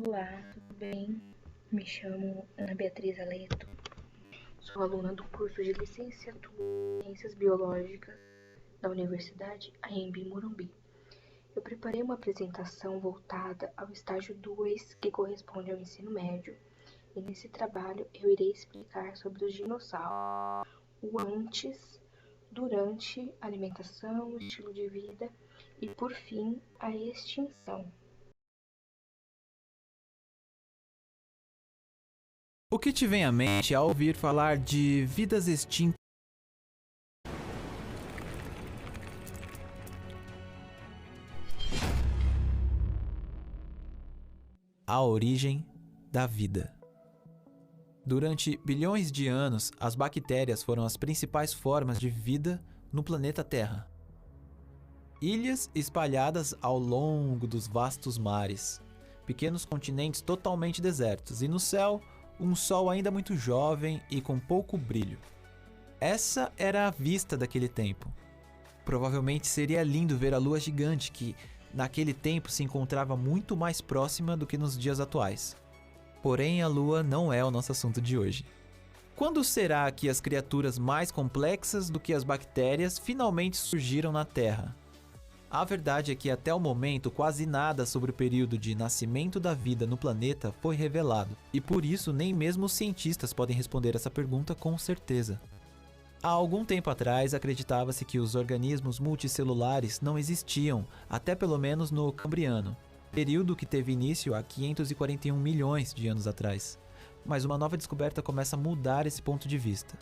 Olá, tudo bem? Me chamo Ana Beatriz Aleto, sou aluna do curso de Licenciatura em Ciências Biológicas da Universidade AMB Morumbi. Eu preparei uma apresentação voltada ao estágio 2, que corresponde ao ensino médio, e nesse trabalho eu irei explicar sobre os dinossauros, o antes, durante, a alimentação, o estilo de vida e, por fim, a extinção. O que te vem à mente ao ouvir falar de vidas extintas? A origem da vida. Durante bilhões de anos, as bactérias foram as principais formas de vida no planeta Terra. Ilhas espalhadas ao longo dos vastos mares, pequenos continentes totalmente desertos e no céu, um sol ainda muito jovem e com pouco brilho. Essa era a vista daquele tempo. Provavelmente seria lindo ver a lua gigante que, naquele tempo, se encontrava muito mais próxima do que nos dias atuais. Porém, a lua não é o nosso assunto de hoje. Quando será que as criaturas mais complexas do que as bactérias finalmente surgiram na Terra? A verdade é que até o momento quase nada sobre o período de nascimento da vida no planeta foi revelado, e por isso nem mesmo os cientistas podem responder essa pergunta com certeza. Há algum tempo atrás acreditava-se que os organismos multicelulares não existiam, até pelo menos no Cambriano, período que teve início há 541 milhões de anos atrás. Mas uma nova descoberta começa a mudar esse ponto de vista.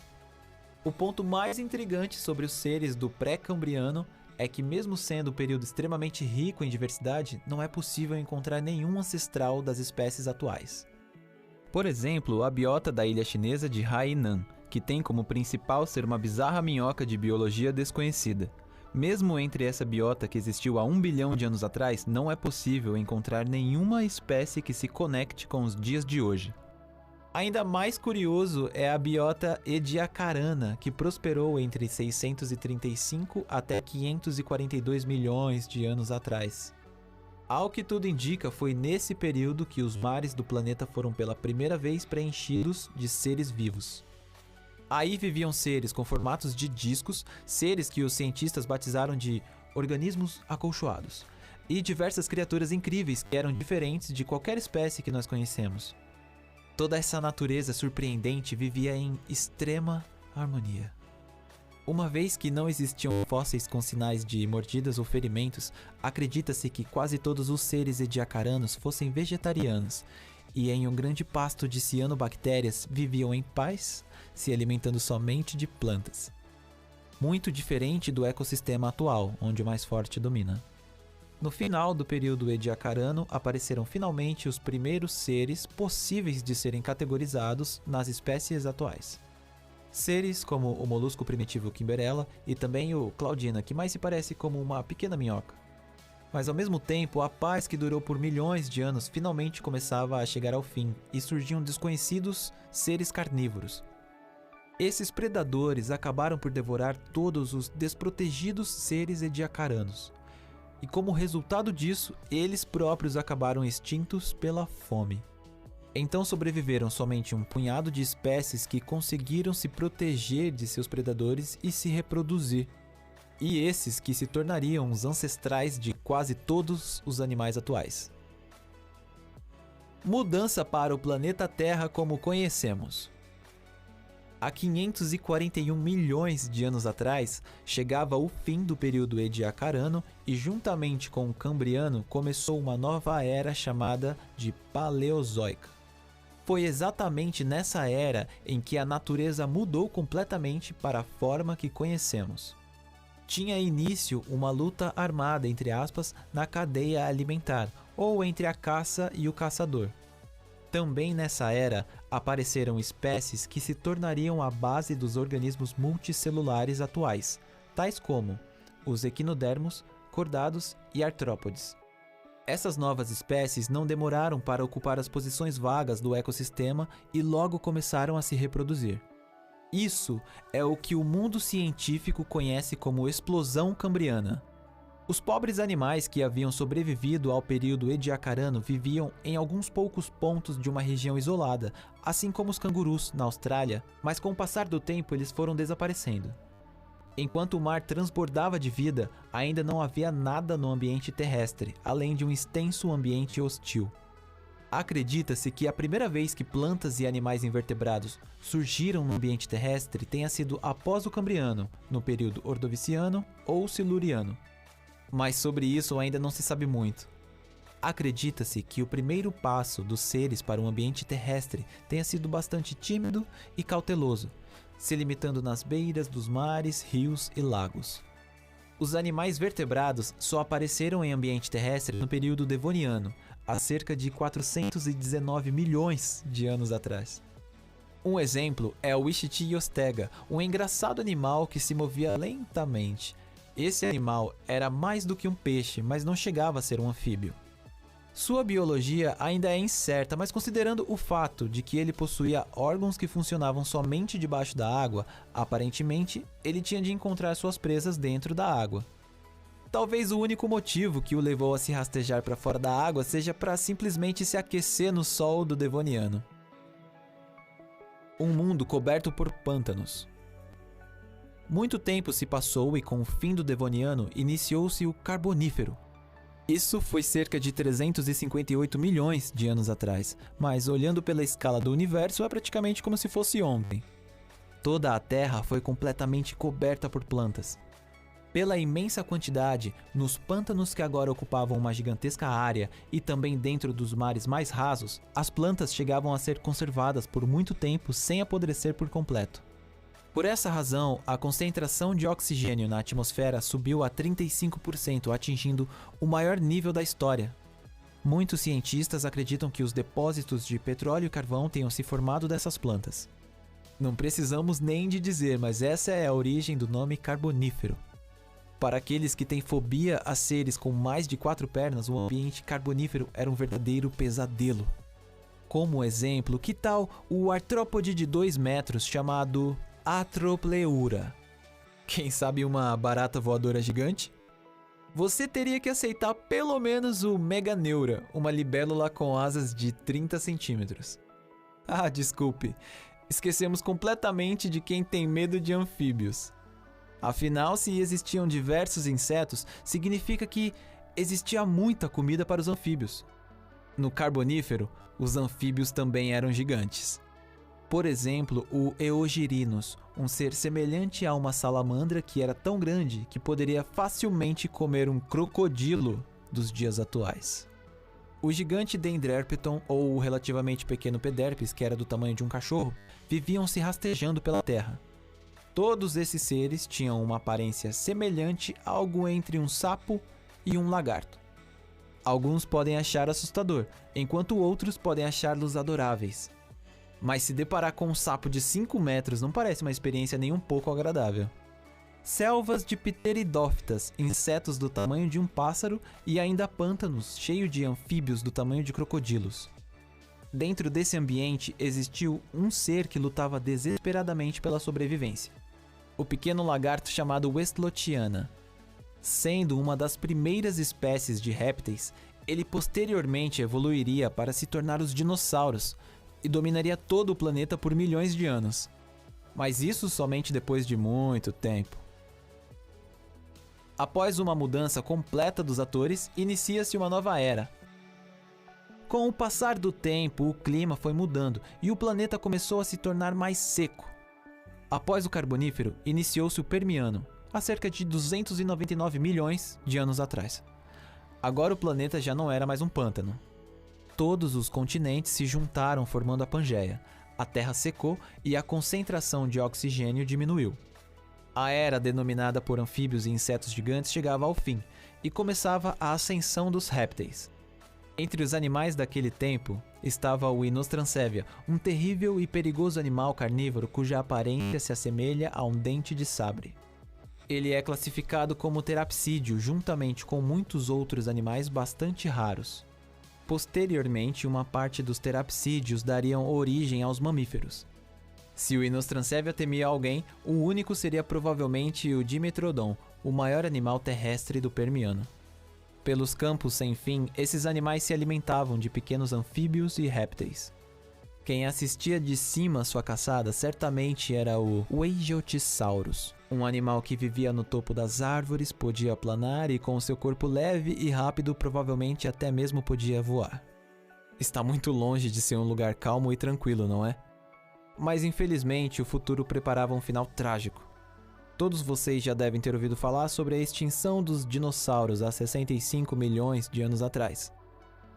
O ponto mais intrigante sobre os seres do pré-cambriano é que, mesmo sendo um período extremamente rico em diversidade, não é possível encontrar nenhum ancestral das espécies atuais. Por exemplo, a biota da ilha chinesa de Hainan, que tem como principal ser uma bizarra minhoca de biologia desconhecida. Mesmo entre essa biota que existiu há 1 bilhão de anos atrás, não é possível encontrar nenhuma espécie que se conecte com os dias de hoje. Ainda mais curioso é a biota ediacarana, que prosperou entre 635 até 542 milhões de anos atrás. Ao que tudo indica, foi nesse período que os mares do planeta foram pela primeira vez preenchidos de seres vivos. Aí viviam seres com formatos de discos, seres que os cientistas batizaram de organismos acolchoados, e diversas criaturas incríveis que eram diferentes de qualquer espécie que nós conhecemos. Toda essa natureza surpreendente vivia em extrema harmonia. Uma vez que não existiam fósseis com sinais de mordidas ou ferimentos, acredita-se que quase todos os seres ediacaranos fossem vegetarianos e em um grande pasto de cianobactérias viviam em paz, se alimentando somente de plantas. Muito diferente do ecossistema atual, onde o mais forte domina. No final do período ediacarano, apareceram finalmente os primeiros seres possíveis de serem categorizados nas espécies atuais. Seres como o molusco primitivo Kimberella e também o Claudina, que mais se parece como uma pequena minhoca. Mas ao mesmo tempo, a paz que durou por milhões de anos finalmente começava a chegar ao fim e surgiam desconhecidos seres carnívoros. Esses predadores acabaram por devorar todos os desprotegidos seres ediacaranos. E como resultado disso, eles próprios acabaram extintos pela fome. Então sobreviveram somente um punhado de espécies que conseguiram se proteger de seus predadores e se reproduzir. E esses que se tornariam os ancestrais de quase todos os animais atuais. Mudança para o planeta Terra como conhecemos. Há 541 milhões de anos atrás, chegava o fim do período ediacarano e, juntamente com o cambriano, começou uma nova era chamada de Paleozoica. Foi exatamente nessa era em que a natureza mudou completamente para a forma que conhecemos. Tinha início uma luta armada, entre aspas, na cadeia alimentar, ou entre a caça e o caçador. Também nessa era, apareceram espécies que se tornariam a base dos organismos multicelulares atuais, tais como os equinodermos, cordados e artrópodes. Essas novas espécies não demoraram para ocupar as posições vagas do ecossistema e logo começaram a se reproduzir. Isso é o que o mundo científico conhece como explosão cambriana. Os pobres animais que haviam sobrevivido ao período ediacarano viviam em alguns poucos pontos de uma região isolada, assim como os cangurus na Austrália, mas com o passar do tempo eles foram desaparecendo. Enquanto o mar transbordava de vida, ainda não havia nada no ambiente terrestre, além de um extenso ambiente hostil. Acredita-se que a primeira vez que plantas e animais invertebrados surgiram no ambiente terrestre tenha sido após o Cambriano, no período Ordoviciano ou Siluriano. Mas sobre isso ainda não se sabe muito. Acredita-se que o primeiro passo dos seres para o ambiente terrestre tenha sido bastante tímido e cauteloso, se limitando nas beiras dos mares, rios e lagos. Os animais vertebrados só apareceram em ambiente terrestre no período Devoniano, há cerca de 419 milhões de anos atrás. Um exemplo é o Ixiti-Yostega, um engraçado animal que se movia lentamente. Esse animal era mais do que um peixe, mas não chegava a ser um anfíbio. Sua biologia ainda é incerta, mas considerando o fato de que ele possuía órgãos que funcionavam somente debaixo da água, aparentemente ele tinha de encontrar suas presas dentro da água. Talvez o único motivo que o levou a se rastejar para fora da água seja para simplesmente se aquecer no sol do Devoniano. Um mundo coberto por pântanos. Muito tempo se passou e com o fim do Devoniano iniciou-se o Carbonífero. Isso foi cerca de 358 milhões de anos atrás, mas olhando pela escala do universo é praticamente como se fosse ontem. Toda a Terra foi completamente coberta por plantas. Pela imensa quantidade, nos pântanos que agora ocupavam uma gigantesca área e também dentro dos mares mais rasos, as plantas chegavam a ser conservadas por muito tempo sem apodrecer por completo. Por essa razão, a concentração de oxigênio na atmosfera subiu a 35%, atingindo o maior nível da história. Muitos cientistas acreditam que os depósitos de petróleo e carvão tenham se formado dessas plantas. Não precisamos nem de dizer, mas essa é a origem do nome carbonífero. Para aqueles que têm fobia a seres com mais de 4 pernas, o ambiente carbonífero era um verdadeiro pesadelo. Como exemplo, que tal o artrópode de 2 metros chamado Atropleura? Quem sabe uma barata voadora gigante? Você teria que aceitar pelo menos o Meganeura, uma libélula com asas de 30 centímetros. Ah, desculpe, esquecemos completamente de quem tem medo de anfíbios. Afinal, se existiam diversos insetos, significa que existia muita comida para os anfíbios. No Carbonífero, os anfíbios também eram gigantes. Por exemplo, o Eogirinus, um ser semelhante a uma salamandra que era tão grande que poderia facilmente comer um crocodilo dos dias atuais. O gigante Dendrepton, ou o relativamente pequeno Pederpes, que era do tamanho de um cachorro, viviam se rastejando pela terra. Todos esses seres tinham uma aparência semelhante a algo entre um sapo e um lagarto. Alguns podem achar assustador, enquanto outros podem achá-los adoráveis. Mas se deparar com um sapo de 5 metros não parece uma experiência nem um pouco agradável. Selvas de pteridófitas, insetos do tamanho de um pássaro e ainda pântanos cheios de anfíbios do tamanho de crocodilos. Dentro desse ambiente existiu um ser que lutava desesperadamente pela sobrevivência. O pequeno lagarto chamado Westlotiana. Sendo uma das primeiras espécies de répteis, ele posteriormente evoluiria para se tornar os dinossauros e dominaria todo o planeta por milhões de anos. Mas isso somente depois de muito tempo. Após uma mudança completa dos atores, inicia-se uma nova era. Com o passar do tempo, o clima foi mudando e o planeta começou a se tornar mais seco. Após o Carbonífero, iniciou-se o Permiano, há cerca de 299 milhões de anos atrás. Agora o planeta já não era mais um pântano. Todos os continentes se juntaram formando a Pangeia. A Terra secou e a concentração de oxigênio diminuiu. A era denominada por anfíbios e insetos gigantes chegava ao fim e começava a ascensão dos répteis. Entre os animais daquele tempo estava o Inostrancevia, um terrível e perigoso animal carnívoro cuja aparência se assemelha a um dente de sabre. Ele é classificado como terapsídeo juntamente com muitos outros animais bastante raros. Posteriormente, uma parte dos terapsídeos dariam origem aos mamíferos. Se o Inostrancevia temia alguém, o único seria provavelmente o Dimetrodon, o maior animal terrestre do Permiano. Pelos campos sem fim, esses animais se alimentavam de pequenos anfíbios e répteis. Quem assistia de cima sua caçada certamente era o Weygeotissaurus, um animal que vivia no topo das árvores, podia planar e com seu corpo leve e rápido provavelmente até mesmo podia voar. Está muito longe de ser um lugar calmo e tranquilo, não é? Mas infelizmente o futuro preparava um final trágico. Todos vocês já devem ter ouvido falar sobre a extinção dos dinossauros há 65 milhões de anos atrás.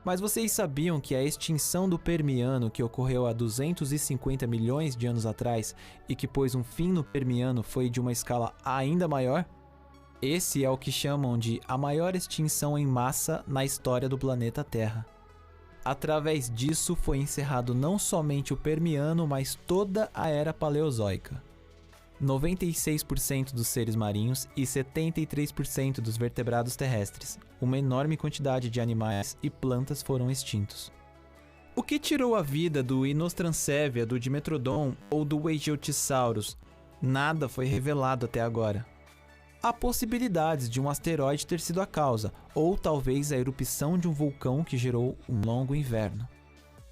Mas vocês sabiam que a extinção do Permiano, que ocorreu há 250 milhões de anos atrás e que pôs um fim no Permiano, foi de uma escala ainda maior? Esse é o que chamam de a maior extinção em massa na história do planeta Terra. Através disso foi encerrado não somente o Permiano, mas toda a Era Paleozoica. 96% dos seres marinhos e 73% dos vertebrados terrestres, uma enorme quantidade de animais e plantas foram extintos. O que tirou a vida do Inostrancevia, do Dimetrodon ou do Weygeotissaurus? Nada foi revelado até agora. Há possibilidades de um asteroide ter sido a causa, ou talvez a erupção de um vulcão que gerou um longo inverno.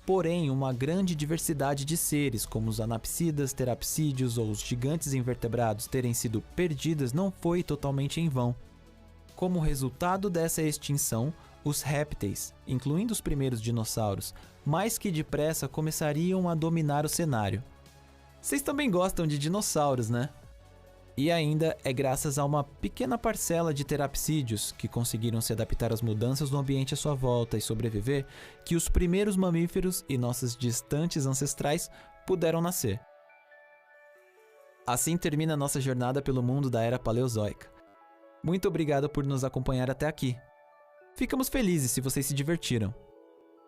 Porém, uma grande diversidade de seres, como os anapsidas, terapsídeos ou os gigantes invertebrados terem sido perdidas não foi totalmente em vão. Como resultado dessa extinção, os répteis, incluindo os primeiros dinossauros, mais que depressa começariam a dominar o cenário. Vocês também gostam de dinossauros, né? E ainda é graças a uma pequena parcela de terapsídeos que conseguiram se adaptar às mudanças no ambiente à sua volta e sobreviver que os primeiros mamíferos e nossos distantes ancestrais puderam nascer. Assim termina nossa jornada pelo mundo da Era Paleozoica. Muito obrigado por nos acompanhar até aqui. Ficamos felizes se vocês se divertiram.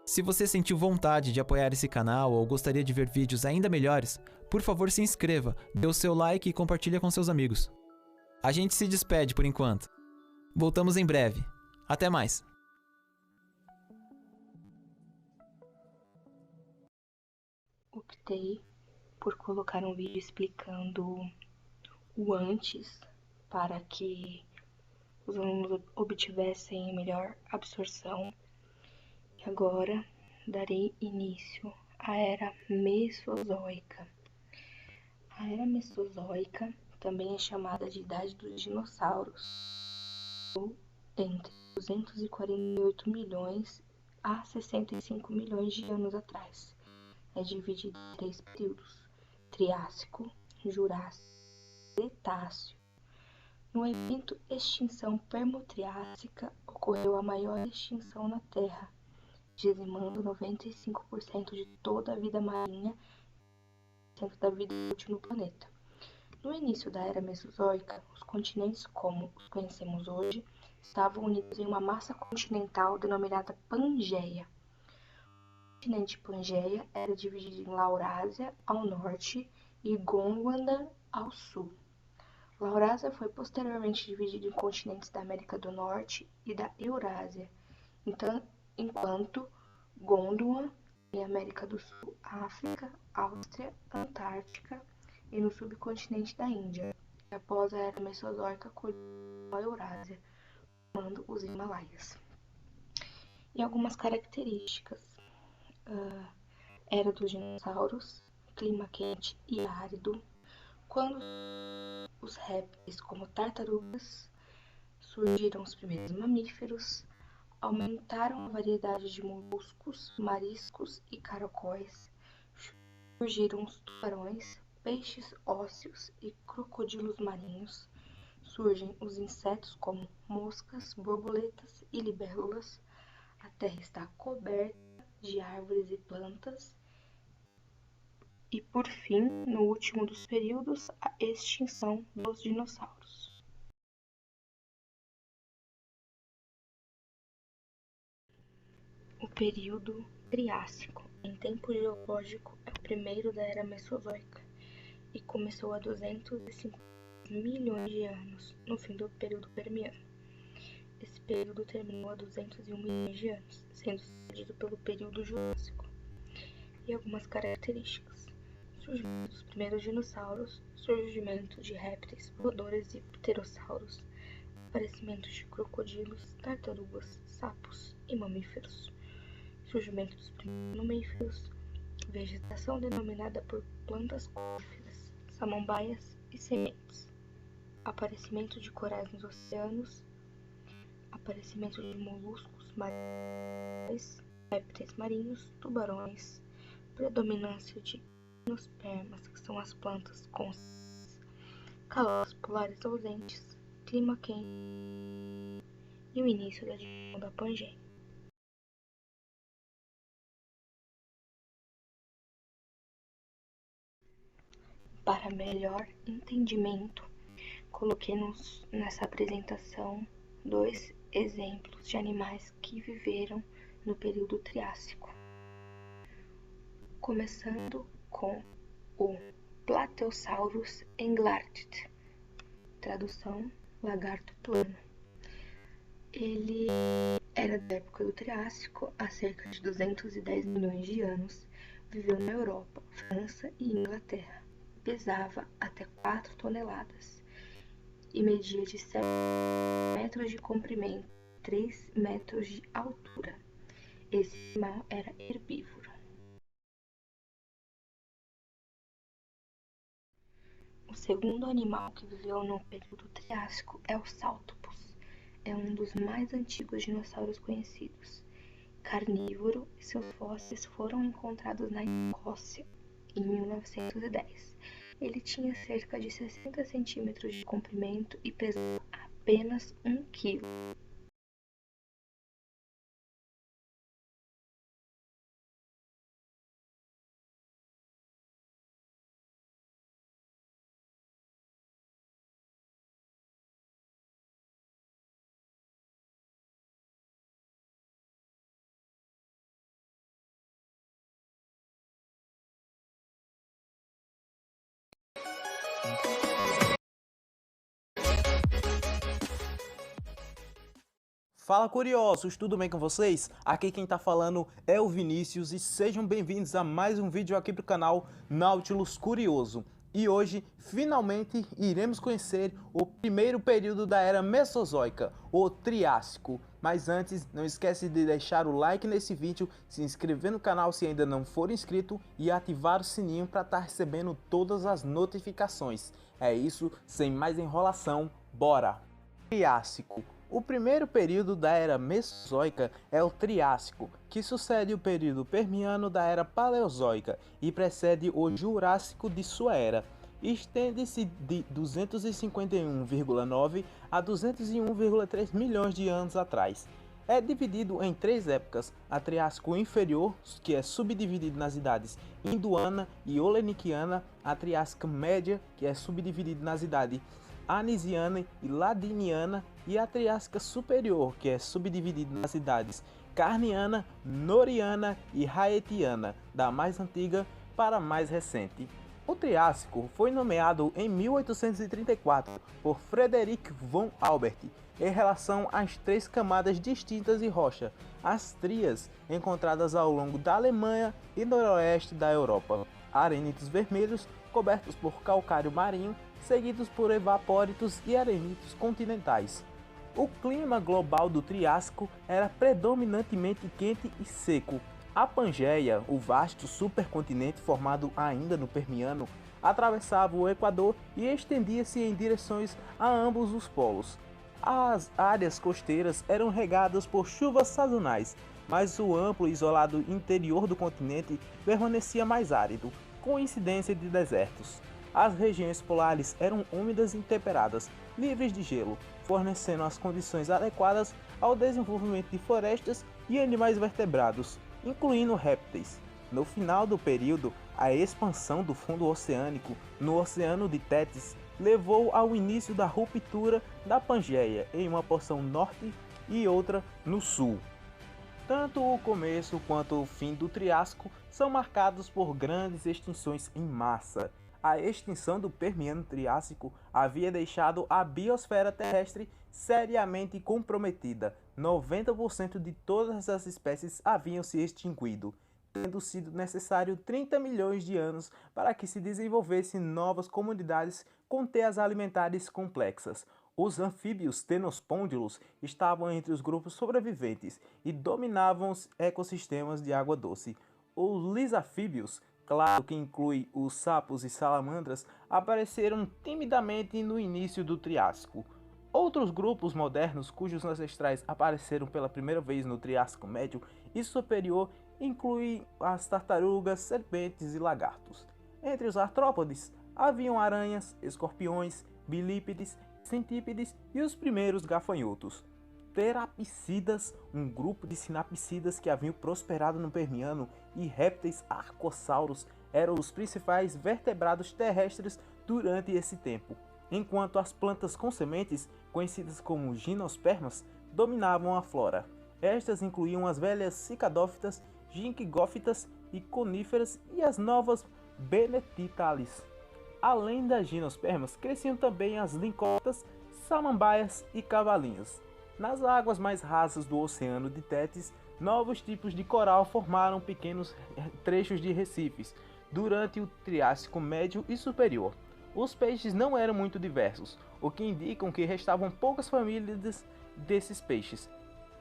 Se você sentiu vontade de apoiar esse canal ou gostaria de ver vídeos ainda melhores, por favor se inscreva, dê o seu like e compartilhe com seus amigos. A gente se despede por enquanto. Voltamos em breve. Até mais! Optei por colocar um vídeo explicando o antes para que os alunos obtivessem melhor absorção. E agora darei início à Era Mesozoica. A Era Mesozoica também é chamada de Idade dos Dinossauros, ou entre 248 milhões a 65 milhões de anos atrás. É dividida em 3 períodos: Triássico, Jurássico e Cretáceo. No evento Extinção Permo-Triássica, ocorreu a maior extinção na Terra, dizimando 95% de toda a vida marinha e 100% da vida útil no planeta. No início da Era Mesozoica, os continentes como os conhecemos hoje estavam unidos em uma massa continental denominada Pangeia. O continente Pangeia era dividido em Laurásia ao norte e Gondwana ao sul. Laurásia foi posteriormente dividida em continentes da América do Norte e da Eurásia, enquanto Gondwana e América do Sul, África, Áustria, Antártica e no subcontinente da Índia. E após a Era Mesozoica, colheu a Eurásia, formando os Himalaias. E algumas características: Era dos dinossauros, clima quente e árido, quando os répteis como tartarugas surgiram os primeiros mamíferos, aumentaram a variedade de moluscos, mariscos e caracóis, surgiram os tubarões, peixes ósseos e crocodilos marinhos, surgem os insetos como moscas, borboletas e libélulas, a terra está coberta de árvores e plantas, e por fim, no último dos períodos, a extinção dos dinossauros. O período Triássico, em tempo geológico, é o primeiro da Era Mesozoica e começou há 250 milhões de anos, no fim do período Permiano. Esse período terminou há 201 milhões de anos, sendo sucedido pelo período Jurássico. E algumas características: surgimento dos primeiros dinossauros, surgimento de répteis, voadores e pterossauros, aparecimento de crocodilos, tartarugas, sapos e mamíferos, surgimento dos primeiros mamíferos, vegetação denominada por plantas cófiras, samambaias e sementes, aparecimento de corais nos oceanos, aparecimento de moluscos marinhos, répteis marinhos, tubarões, predominância de gimnospermas, que são as plantas com calotas polares ausentes, clima quente e o início da divisão da Pangeia. Para melhor entendimento, coloquei nessa apresentação 2 exemplos de animais que viveram no período Triássico. Começando com o Plateosaurus englart, tradução lagarto plano. Ele era da época do Triássico, há cerca de 210 milhões de anos, viveu na Europa, França e Inglaterra. Pesava até 4 toneladas e media de 7 metros de comprimento, 3 metros de altura. Esse animal era herbívoro. O segundo animal que viveu no período Triássico é o Saltopus. É um dos mais antigos dinossauros conhecidos. Carnívoro, e seus fósseis foram encontrados na Escócia em 1910. Ele tinha cerca de 60 centímetros de comprimento e pesava apenas 1 quilo. Fala curiosos, tudo bem com vocês? Aqui quem tá falando é o Vinícius e sejam bem-vindos a mais um vídeo aqui pro canal Nautilus Curioso. E hoje, finalmente, iremos conhecer o primeiro período da Era Mesozoica, o Triássico. Mas antes, não esquece de deixar o like nesse vídeo, se inscrever no canal se ainda não for inscrito e ativar o sininho para estar recebendo todas as notificações. É isso, sem mais enrolação, bora! Triássico. O primeiro período da Era Mesozoica é o Triássico, que sucede o período Permiano da Era Paleozoica e precede o Jurássico de sua era. Estende-se de 251,9 a 201,3 milhões de anos atrás. É dividido em 3 épocas: a Triássico Inferior, que é subdividido nas idades Induana e Oleniquiana, a Triássica Média, que é subdividido nas idades Anisiana e Ladiniana, e a Triássica Superior, que é subdividida nas idades Carniana, Noriana e Raetiana, da mais antiga para a mais recente. O Triássico foi nomeado em 1834 por Frederick von Albert em relação às 3 camadas distintas de rocha, as trias, encontradas ao longo da Alemanha e noroeste da Europa. Arenitos vermelhos cobertos por calcário marinho, seguidos por evapóritos e arenitos continentais. O clima global do Triássico era predominantemente quente e seco. A Pangeia, o vasto supercontinente formado ainda no Permiano, atravessava o Equador e estendia-se em direções a ambos os polos. As áreas costeiras eram regadas por chuvas sazonais, mas o amplo e isolado interior do continente permanecia mais árido, com incidência de desertos. As regiões polares eram úmidas e temperadas, livres de gelo, fornecendo as condições adequadas ao desenvolvimento de florestas e animais vertebrados, incluindo répteis. No final do período, a expansão do fundo oceânico no Oceano de Tétis levou ao início da ruptura da Pangeia em uma porção norte e outra no sul. Tanto o começo quanto o fim do Triássico são marcados por grandes extinções em massa. A extinção do Permiano-Triássico havia deixado a biosfera terrestre seriamente comprometida. 90% de todas as espécies haviam se extinguido. tendo sido necessário 30 milhões de anos para que se desenvolvessem novas comunidades com teias alimentares complexas. Os anfíbios tenospôndilos estavam entre os grupos sobreviventes e dominavam os ecossistemas de água doce. Os lisafíbios, claro que inclui os sapos e salamandras, apareceram timidamente no início do Triássico. Outros grupos modernos cujos ancestrais apareceram pela primeira vez no Triássico Médio e Superior incluem as tartarugas, serpentes e lagartos. Entre os artrópodes haviam aranhas, escorpiões, bilípedes, centípedes e os primeiros gafanhotos. Terapicidas, um grupo de sinapicidas que haviam prosperado no Permiano, e répteis arcossauros eram os principais vertebrados terrestres durante esse tempo, enquanto as plantas com sementes, conhecidas como gimnospermas, dominavam a flora. Estas incluíam as velhas cicadófitas, ginkgófitas e coníferas e as novas benetitales. Além das gimnospermas, cresciam também as lincotas, samambaias e cavalinhos. Nas águas mais rasas do Oceano de Tétis, novos tipos de coral formaram pequenos trechos de recifes durante o Triássico Médio e Superior. Os peixes não eram muito diversos, o que indicam que restavam poucas famílias desses peixes.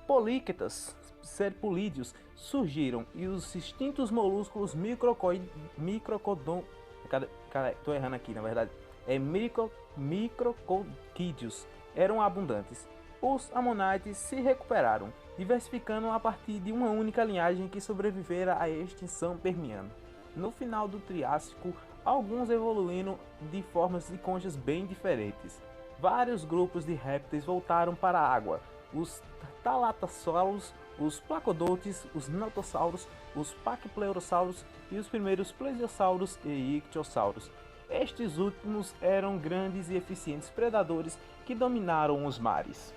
Políquetas, serpulídeos surgiram e os extintos molúsculos microcoquídeos eram abundantes. Os amonites se recuperaram, diversificando a partir de uma única linhagem que sobrevivera à extinção permiana. No final do Triássico, alguns evoluíram de formas de conchas bem diferentes. Vários grupos de répteis voltaram para a água: os talatosauros, os placodontes, os notossauros, os paquipleurosauros e os primeiros plesiosauros e ictiossauros. Estes últimos eram grandes e eficientes predadores que dominaram os mares.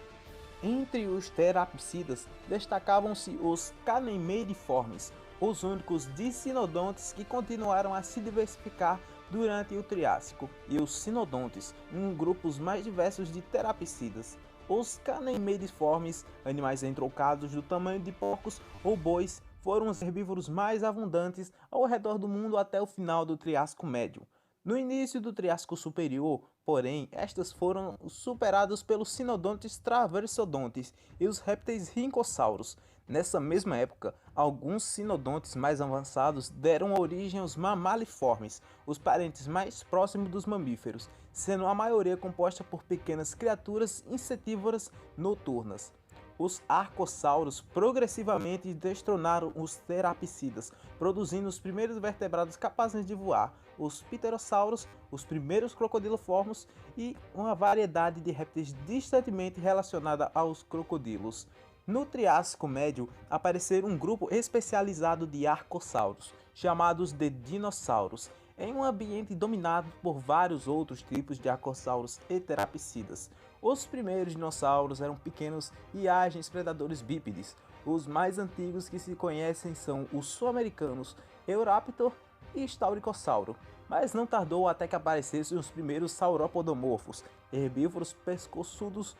Entre os terapicidas destacavam-se os canemeiriformes, os únicos dissinodontes que continuaram a se diversificar durante o Triássico, e os sinodontes, um grupo mais diversos de terapicidas. Os canemeiriformes, animais entroucados do tamanho de porcos ou bois, foram os herbívoros mais abundantes ao redor do mundo até o final do Triássico Médio. No início do Triássico Superior, porém, estas foram superadas pelos sinodontes traversodontes e os répteis rincossauros. Nessa mesma época, alguns sinodontes mais avançados deram origem aos mamaliformes, os parentes mais próximos dos mamíferos, sendo a maioria composta por pequenas criaturas insetívoras noturnas. Os arcossauros progressivamente destronaram os terapicidas, produzindo os primeiros vertebrados capazes de voar, os pterossauros, os primeiros crocodiloformes e uma variedade de répteis distantemente relacionada aos crocodilos. No Triássico Médio, apareceram um grupo especializado de arcossauros, chamados de dinossauros, em um ambiente dominado por vários outros tipos de arcossauros e terapicidas. Os primeiros dinossauros eram pequenos e ágeis predadores bípedes. Os mais antigos que se conhecem são os sul-americanos Euraptor e Stauricossauro, mas não tardou até que aparecessem os primeiros sauropodomorfos, herbívoros pescoçudos.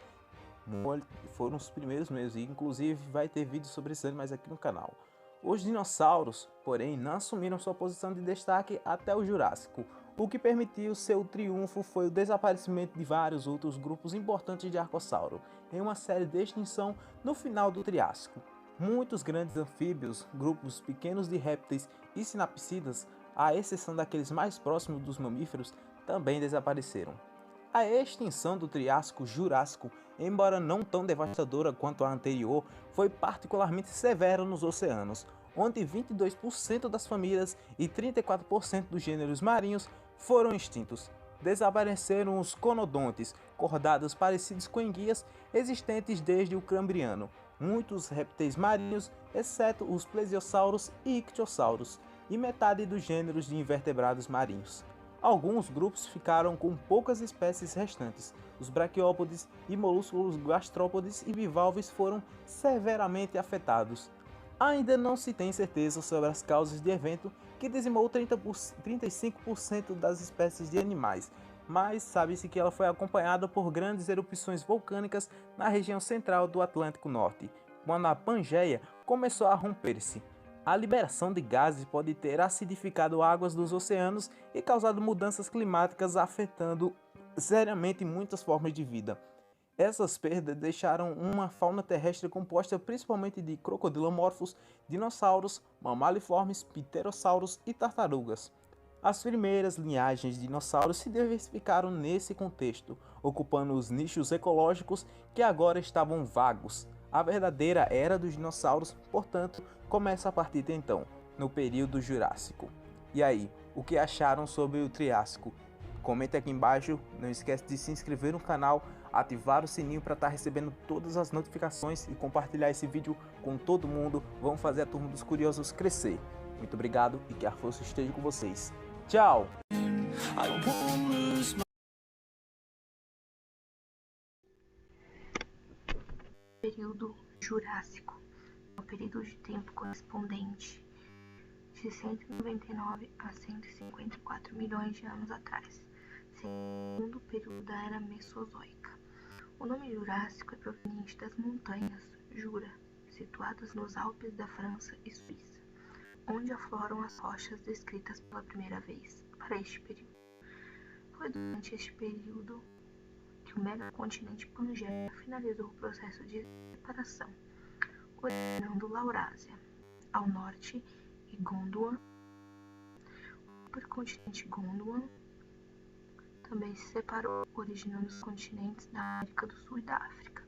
Foram os primeiros mesmo, e inclusive vai ter vídeo sobre esses animais aqui no canal. Os dinossauros, porém, não assumiram sua posição de destaque até o Jurássico. O que permitiu seu triunfo foi o desaparecimento de vários outros grupos importantes de arcossauro, em uma série de extinção no final do Triássico. Muitos grandes anfíbios, grupos pequenos de répteis e sinapicidas, à exceção daqueles mais próximos dos mamíferos, também desapareceram. A extinção do Triássico-Jurássico, embora não tão devastadora quanto a anterior, foi particularmente severa nos oceanos, onde 22% das famílias e 34% dos gêneros marinhos foram extintos. Desapareceram os conodontes, cordados parecidos com enguias, existentes desde o Cambriano, muitos répteis marinhos, exceto os plesiosauros e ictiossauros, e metade dos gêneros de invertebrados marinhos. Alguns grupos ficaram com poucas espécies restantes. Os braquiópodes e molúsculos gastrópodes e bivalves foram severamente afetados. Ainda não se tem certeza sobre as causas de evento que dizimou 35% das espécies de animais, mas sabe-se que ela foi acompanhada por grandes erupções vulcânicas na região central do Atlântico Norte, quando a Pangeia começou a romper-se. A liberação de gases pode ter acidificado águas dos oceanos e causado mudanças climáticas afetando seriamente muitas formas de vida. Essas perdas deixaram uma fauna terrestre composta principalmente de crocodilomorfos, dinossauros, mamaliformes, pterossauros e tartarugas. As primeiras linhagens de dinossauros se diversificaram nesse contexto, ocupando os nichos ecológicos que agora estavam vagos. A verdadeira era dos dinossauros, portanto, começa a partir de então, no período Jurássico. E aí, o que acharam sobre o Triássico? Comente aqui embaixo, não esquece de se inscrever no canal, ativar o sininho para estar recebendo todas as notificações e compartilhar esse vídeo com todo mundo. Vamos fazer a Turma dos Curiosos crescer. Muito obrigado e que a força esteja com vocês. Tchau! Período Jurássico é o período de tempo correspondente de 199 a 154 milhões de anos atrás, segundo o período da Era Mesozoica. O nome Jurássico é proveniente das montanhas Jura, situadas nos Alpes da França e Suíça, onde afloram as rochas descritas pela primeira vez para este período. Foi durante este período que o megacontinente Pangeia finalizou o processo de separação, originando Laurásia ao norte e Gondwana. O supercontinente Gondwana também se separou, originando os continentes da América do Sul e da África.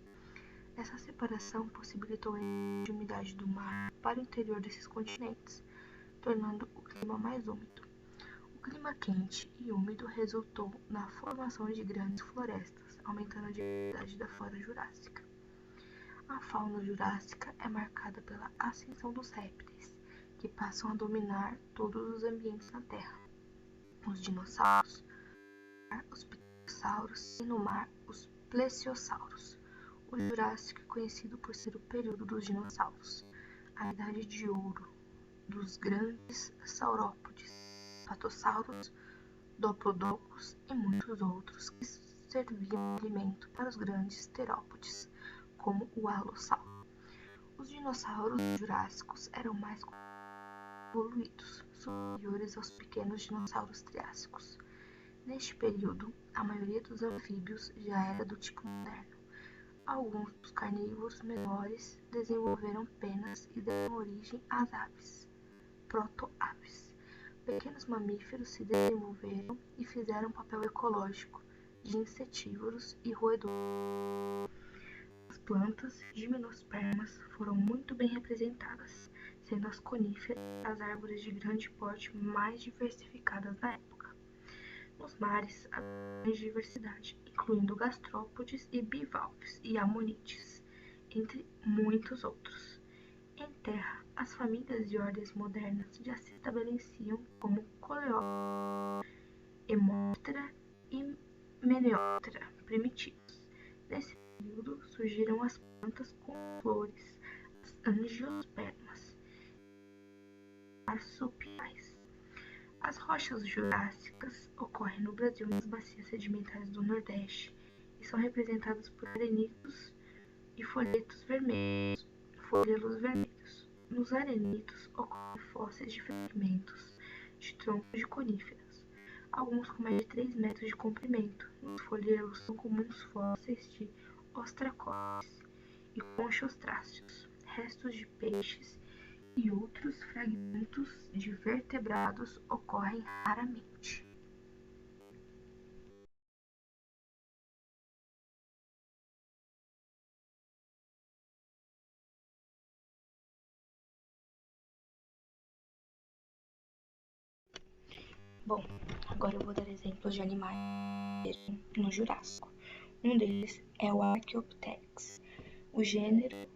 Essa separação possibilitou a entrada de umidade do mar para o interior desses continentes, tornando o clima mais úmido. O clima quente e úmido resultou na formação de grandes florestas, aumentando a diversidade da flora jurássica. A fauna jurássica é marcada pela ascensão dos répteis, que passam a dominar todos os ambientes na Terra. Os dinossauros, os pterossauros e no mar os plesiosauros. O Jurássico é conhecido por ser o período dos dinossauros, a idade de ouro dos grandes saurópodes, patossauros, diplodocus e muitos outros que serviam de alimento para os grandes terópodes, como o alossauro. Os dinossauros jurássicos eram mais evoluídos, superiores aos pequenos dinossauros triássicos. Neste período, a maioria dos anfíbios já era do tipo moderno. Alguns dos carnívoros menores desenvolveram penas e deram origem às aves, proto-aves. Pequenos mamíferos se desenvolveram e fizeram papel ecológico de insetívoros e roedores. As plantas gimnospermas foram muito bem representadas, sendo as coníferas as árvores de grande porte mais diversificadas na época. Nos mares, há grande diversidade, incluindo gastrópodes e bivalves e amonites, entre muitos outros. Em terra, as famílias de ordens modernas já se estabeleciam como Coleóptera, Hemiptera e Menoptera primitivos. Nesse período surgiram as plantas com flores, as angiospermas, marsupiais. As rochas jurássicas ocorrem no Brasil nas bacias sedimentares do Nordeste e são representadas por arenitos e folhetos vermelhos, folhelos vermelhos. Nos arenitos ocorrem fósseis de fragmentos de troncos de coníferas, alguns com mais de 3 metros de comprimento. Nos folhelos são comuns fósseis de ostracodes e conchostráceos, restos de peixes e outros fragmentos de vertebrados ocorrem raramente. Bom, agora eu vou dar exemplos de animais no Jurássico. Um deles é o Archaeopteryx. O gênero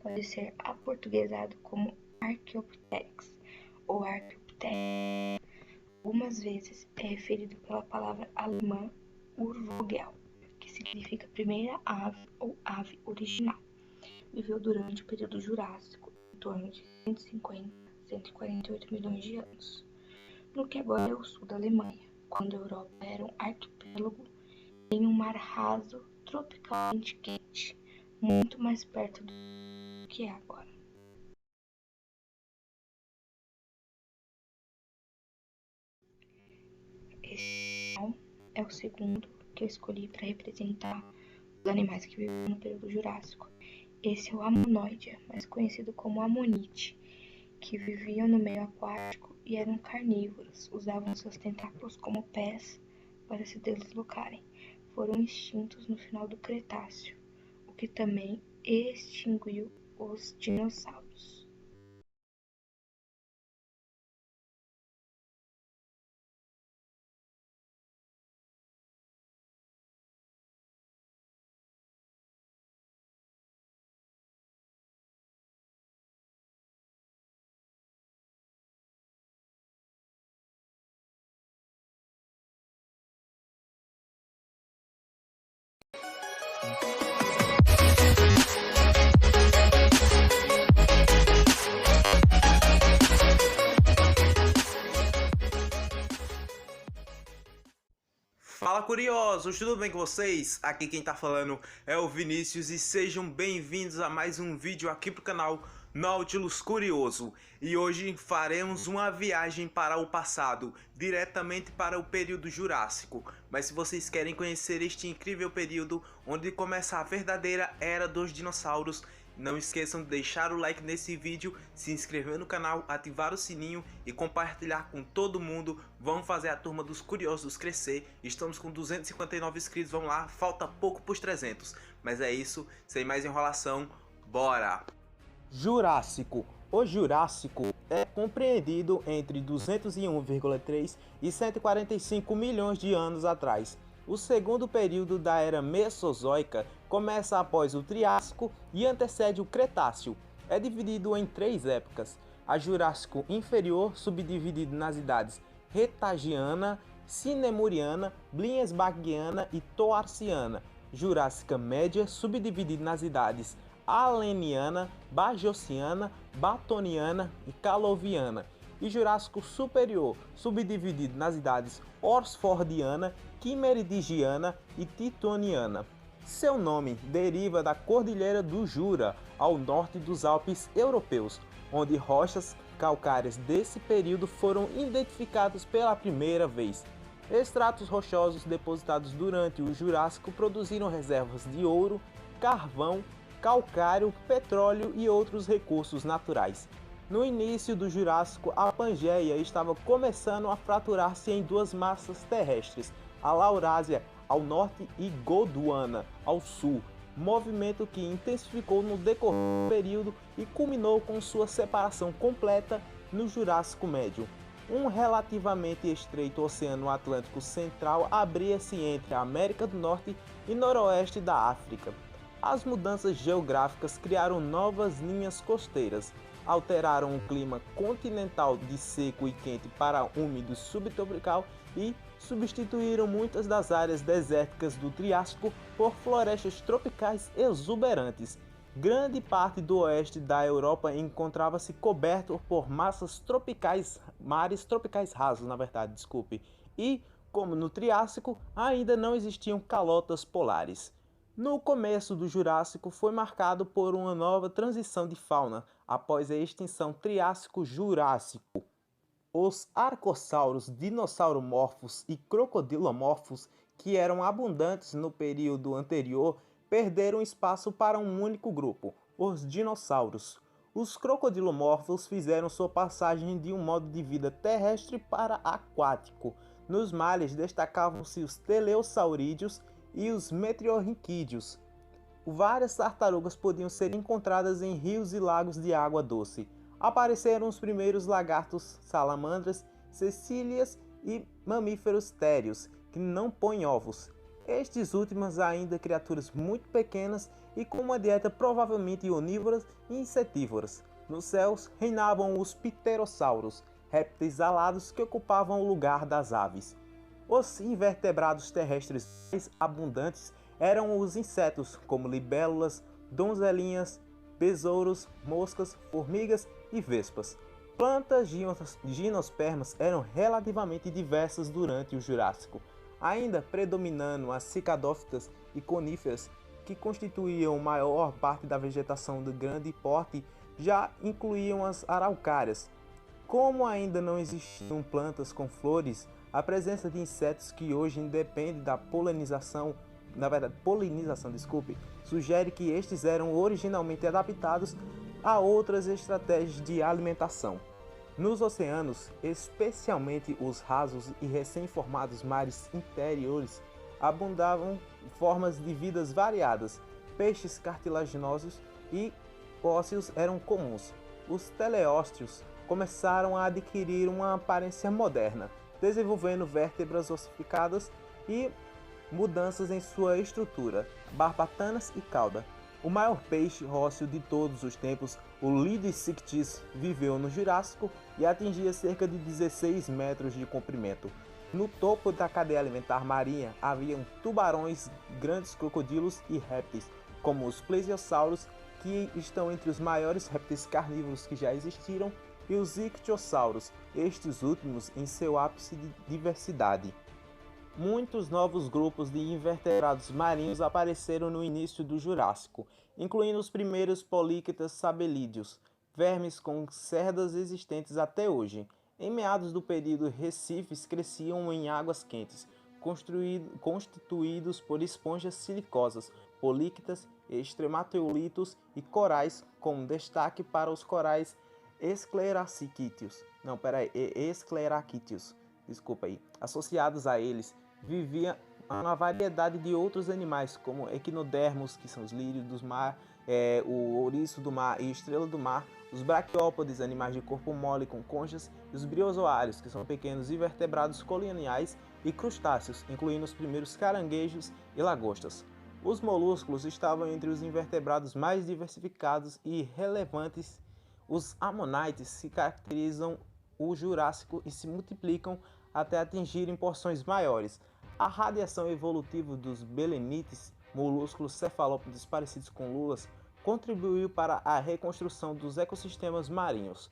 pode ser aportuguesado como Archaeopteryx ou Archaeopteryx. Algumas vezes é referido pela palavra alemã Urvogel, que significa primeira ave ou ave original. Viveu durante o período Jurássico, em torno de 150 a 148 milhões de anos, no que agora é o sul da Alemanha, quando a Europa era um arquipélago em um mar raso tropicalmente quente, muito mais perto do que é agora. Esse é o segundo que eu escolhi para representar os animais que viviam no período Jurássico. Esse é o Ammonoidea, mais conhecido como Ammonite, que viviam no meio aquático e eram carnívoros, usavam seus tentáculos como pés para se deslocarem. Foram extintos no final do Cretáceo, o que também extinguiu os dinossauros. Fala curiosos, tudo bem com vocês? Aqui quem tá falando é o Vinícius e sejam bem-vindos a mais um vídeo aqui pro canal Nautilus Curioso. E hoje faremos uma viagem para o passado, diretamente para o período Jurássico. Mas se vocês querem conhecer este incrível período onde começa a verdadeira era dos dinossauros, não esqueçam de deixar o like nesse vídeo, se inscrever no canal, ativar o sininho e compartilhar com todo mundo. Vamos fazer a turma dos curiosos crescer. Estamos com 259 inscritos, vamos lá, falta pouco para os 300. Mas é isso, sem mais enrolação, bora! Jurássico. O Jurássico é compreendido entre 201,3 e 145 milhões de anos atrás. O segundo período da era Mesozoica começa após o Triássico e antecede o Cretáceo. É dividido em 3 épocas: a Jurássico Inferior, subdividido nas idades Retagiana, Cinemuriana, Bliesbachiana e Toarciana; Jurássica Média, subdividido nas idades Aleniana, Bajociana, Batoniana e Caloviana; e Jurássico Superior, subdividido nas idades Oxfordiana, Quimeridigiana e Titoniana. Seu nome deriva da Cordilheira do Jura, ao norte dos Alpes europeus, onde rochas calcárias desse período foram identificadas pela primeira vez. Estratos rochosos depositados durante o Jurássico produziram reservas de ouro, carvão, calcário, petróleo e outros recursos naturais. No início do Jurássico, a Pangeia estava começando a fraturar-se em 2 massas terrestres, a Laurásia ao norte e Gondwana ao sul, movimento que intensificou no decorrer do período e culminou com sua separação completa no Jurássico Médio. Um relativamente estreito Oceano Atlântico Central abria-se entre a América do Norte e noroeste da África. As mudanças geográficas criaram novas linhas costeiras, alteraram o clima continental de seco e quente para úmido subtropical e substituíram muitas das áreas desérticas do Triássico por florestas tropicais exuberantes. Grande parte do oeste da Europa encontrava-se coberto por mares tropicais rasos, e, como no Triássico, ainda não existiam calotas polares. No começo do Jurássico foi marcado por uma nova transição de fauna após a extinção Triássico-Jurássico. Os arcossauros, dinossauromorfos e crocodilomorfos, que eram abundantes no período anterior, perderam espaço para um único grupo, os dinossauros. Os crocodilomorfos fizeram sua passagem de um modo de vida terrestre para aquático. Nos mares destacavam-se os teleossaurídeos e os metriorrinquídeos. Várias tartarugas podiam ser encontradas em rios e lagos de água doce. Apareceram os primeiros lagartos, salamandras, cecílias e mamíferos térios, que não põem ovos. Estes últimos ainda criaturas muito pequenas e com uma dieta provavelmente onívoras e insetívoras. Nos céus reinavam os pterossauros, répteis alados que ocupavam o lugar das aves. Os invertebrados terrestres mais abundantes eram os insetos, como libélulas, donzelinhas, besouros, moscas, formigas e vespas. Plantas gimnospermas eram relativamente diversas durante o Jurássico, ainda predominando as cicadófitas e coníferas, que constituíam maior parte da vegetação de grande porte, já incluíam as araucárias. Como ainda não existiam plantas com flores, A presença de insetos que hoje independe da polinização, sugere que estes eram originalmente adaptados a outras estratégias de alimentação. Nos oceanos, especialmente os rasos e recém-formados mares interiores, abundavam formas de vidas variadas. Peixes cartilaginosos e ósseos eram comuns. Os teleósteos começaram a adquirir uma aparência moderna, desenvolvendo vértebras ossificadas e mudanças em sua estrutura, barbatanas e cauda. O maior peixe ósseo de todos os tempos, o Lydisictis, viveu no Jurássico e atingia cerca de 16 metros de comprimento. No topo da cadeia alimentar marinha haviam tubarões, grandes crocodilos e répteis, como os plesiosauros, que estão entre os maiores répteis carnívoros que já existiram, e os ictiossauros, estes últimos em seu ápice de diversidade. Muitos novos grupos de invertebrados marinhos apareceram no início do Jurássico, incluindo os primeiros políquetas sabelídeos, vermes com cerdas existentes até hoje. Em meados do período, recifes cresciam em águas quentes, constituídos por esponjas silicosas, políquetas, extrematoolitos e corais, com destaque para os corais escleractídeos. Associados a eles, vivia uma variedade de outros animais, como equinodermos, que são os lírios do mar, o ouriço do mar e estrela do mar, os braquiópodes, animais de corpo mole com conchas, e os briozoários, que são pequenos invertebrados coloniais, e crustáceos, incluindo os primeiros caranguejos e lagostas. Os molúsculos estavam entre os invertebrados mais diversificados e relevantes. Os ammonites se caracterizam o Jurássico e se multiplicam até atingirem porções maiores. A radiação evolutiva dos belenites, molúsculos cefalópodes parecidos com lulas, contribuiu para a reconstrução dos ecossistemas marinhos.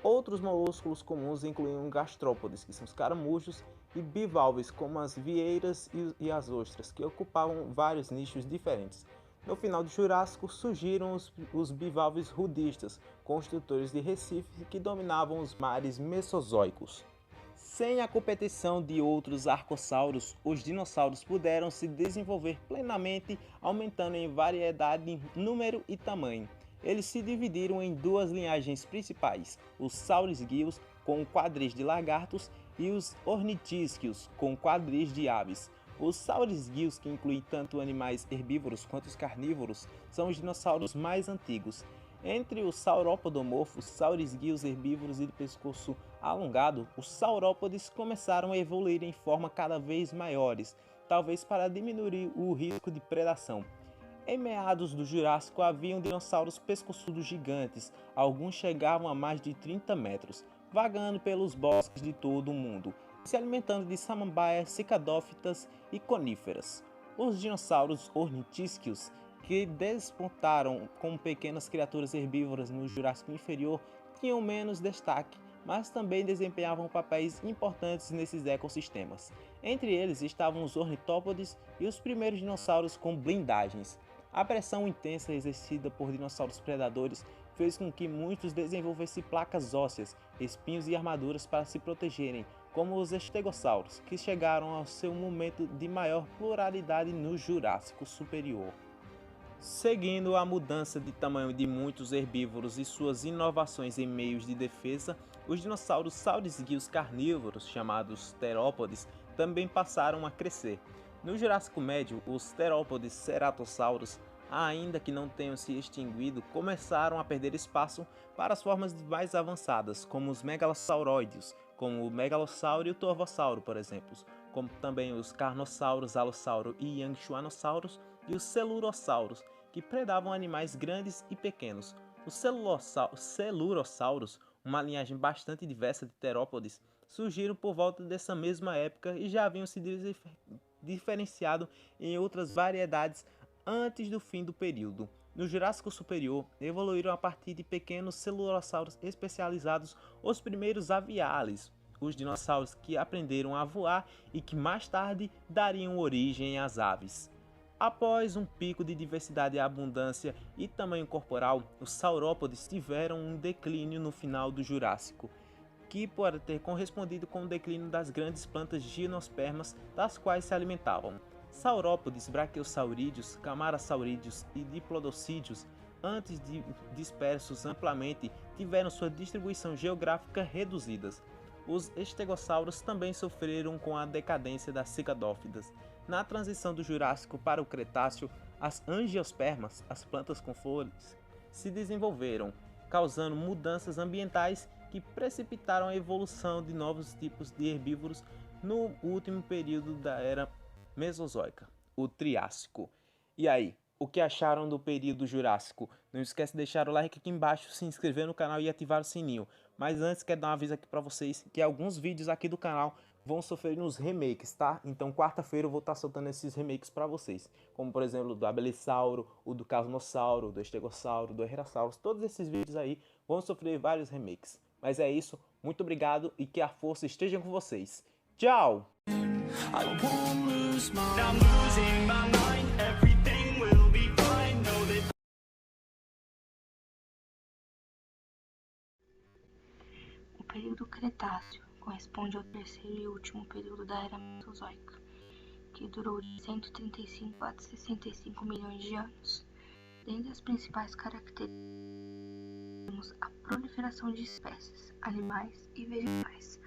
Outros molúsculos comuns incluíam gastrópodes, que são os caramujos, e bivalves, como as vieiras e as ostras, que ocupavam vários nichos diferentes. No final do Jurássico surgiram os bivalves rudistas, construtores de recifes que dominavam os mares mesozoicos. Sem a competição de outros arcossauros, os dinossauros puderam se desenvolver plenamente, aumentando em variedade, número e tamanho. Eles se dividiram em duas linhagens principais, os saurisguios, com quadris de lagartos, e os ornitisquios, com quadris de aves. Os saurisguios, que incluem tanto animais herbívoros quanto os carnívoros, são os dinossauros mais antigos. Entre os sauropodomorfos, saurisguios herbívoros e de pescoço alongado, os saurópodes começaram a evoluir em forma cada vez maiores, talvez para diminuir o risco de predação. Em meados do Jurássico haviam dinossauros pescoçudos gigantes, alguns chegavam a mais de 30 metros, vagando pelos bosques de todo o mundo, se alimentando de samambaias, cicadófitas e coníferas. Os dinossauros ornitisquios, que despontaram como pequenas criaturas herbívoras no Jurássico inferior, tinham menos destaque, mas também desempenhavam papéis importantes nesses ecossistemas. Entre eles estavam os ornitópodes e os primeiros dinossauros com blindagens. A pressão intensa exercida por dinossauros predadores fez com que muitos desenvolvessem placas ósseas, espinhos e armaduras para se protegerem, como os estegossauros, que chegaram ao seu momento de maior pluralidade no Jurássico Superior. Seguindo a mudança de tamanho de muitos herbívoros e suas inovações em meios de defesa, os dinossauros saurisguios carnívoros, chamados terópodes, também passaram a crescer. No Jurássico Médio, os terópodes ceratossauros, ainda que não tenham se extinguido, começaram a perder espaço para as formas mais avançadas, como os megalossauróideos, como o megalossauro e o torvossauro, por exemplo, como também os carnossauros, alossauro e yangchuanossauros, e os celurossauros, que predavam animais grandes e pequenos. Os celurossauros, uma linhagem bastante diversa de terópodes, surgiram por volta dessa mesma época e já haviam se diferenciado em outras variedades antes do fim do período. No Jurássico Superior, evoluíram a partir de pequenos celurossauros especializados os primeiros aviálios, os dinossauros que aprenderam a voar e que mais tarde dariam origem às aves. Após um pico de diversidade, abundância e tamanho corporal, os saurópodes tiveram um declínio no final do Jurássico, que pode ter correspondido com o declínio das grandes plantas gimnospermas das quais se alimentavam. Saurópodes, braquiosaurídeos, camarasaurídeos e diplodocídeos, antes de dispersos amplamente, tiveram sua distribuição geográfica reduzidas. Os estegossauros também sofreram com a decadência das cicadófidas. Na transição do Jurássico para o Cretáceo, as angiospermas, as plantas com folhas, se desenvolveram, causando mudanças ambientais que precipitaram a evolução de novos tipos de herbívoros no último período da era Mesozoica, o Triássico. E aí, o que acharam do período Jurássico? Não esquece de deixar o like aqui embaixo, se inscrever no canal e ativar o sininho. Mas antes, quero dar um aviso aqui para vocês que alguns vídeos aqui do canal vão sofrer nos remakes, tá? Então quarta-feira eu vou estar soltando esses remakes para vocês. Como por exemplo o do Abelissauro, o do Casmossauro, do Estegossauro, do Herrerasaurus. Todos esses vídeos aí vão sofrer vários remakes. Mas é isso, muito obrigado e que a força esteja com vocês. Tchau! O período Cretáceo corresponde ao terceiro e último período da Era Mesozoica, que durou de 135 a 65 milhões de anos. Dentre as principais características, temos a proliferação de espécies, animais e vegetais,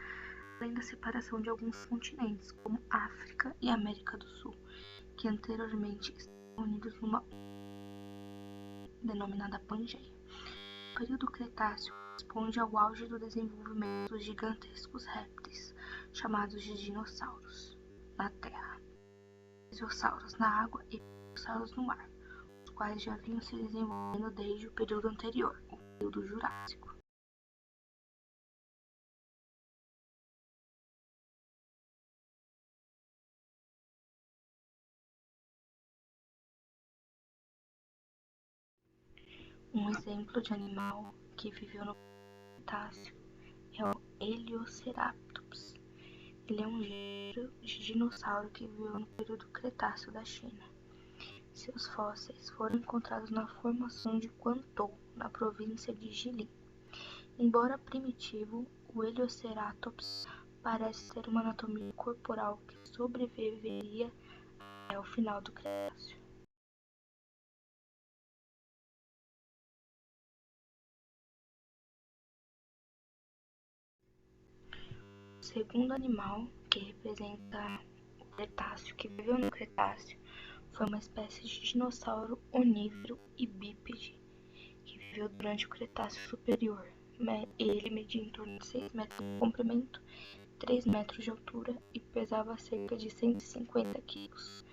além da separação de alguns continentes, como África e América do Sul, que anteriormente estavam unidos numa denominada Pangeia. O período Cretáceo corresponde ao auge do desenvolvimento dos gigantescos répteis, chamados de dinossauros, na Terra, pterossauros na água e dinossauros no ar, os quais já vinham se desenvolvendo desde o período anterior, o período Jurássico. Um exemplo de animal que viveu no Cretáceo é o Helioceratops. Ele é um gênero de dinossauro que viveu no período Cretáceo da China. Seus fósseis foram encontrados na formação de Quantou, na província de Jilin. Embora primitivo, o Helioceratops parece ter uma anatomia corporal que sobreviveria até o final do Cretáceo. O segundo animal que representa o Cretáceo, que viveu no Cretáceo, foi uma espécie de dinossauro onívoro e bípede, que viveu durante o Cretáceo Superior. Ele media em torno de 6 metros de comprimento, 3 metros de altura e pesava cerca de 150 quilos,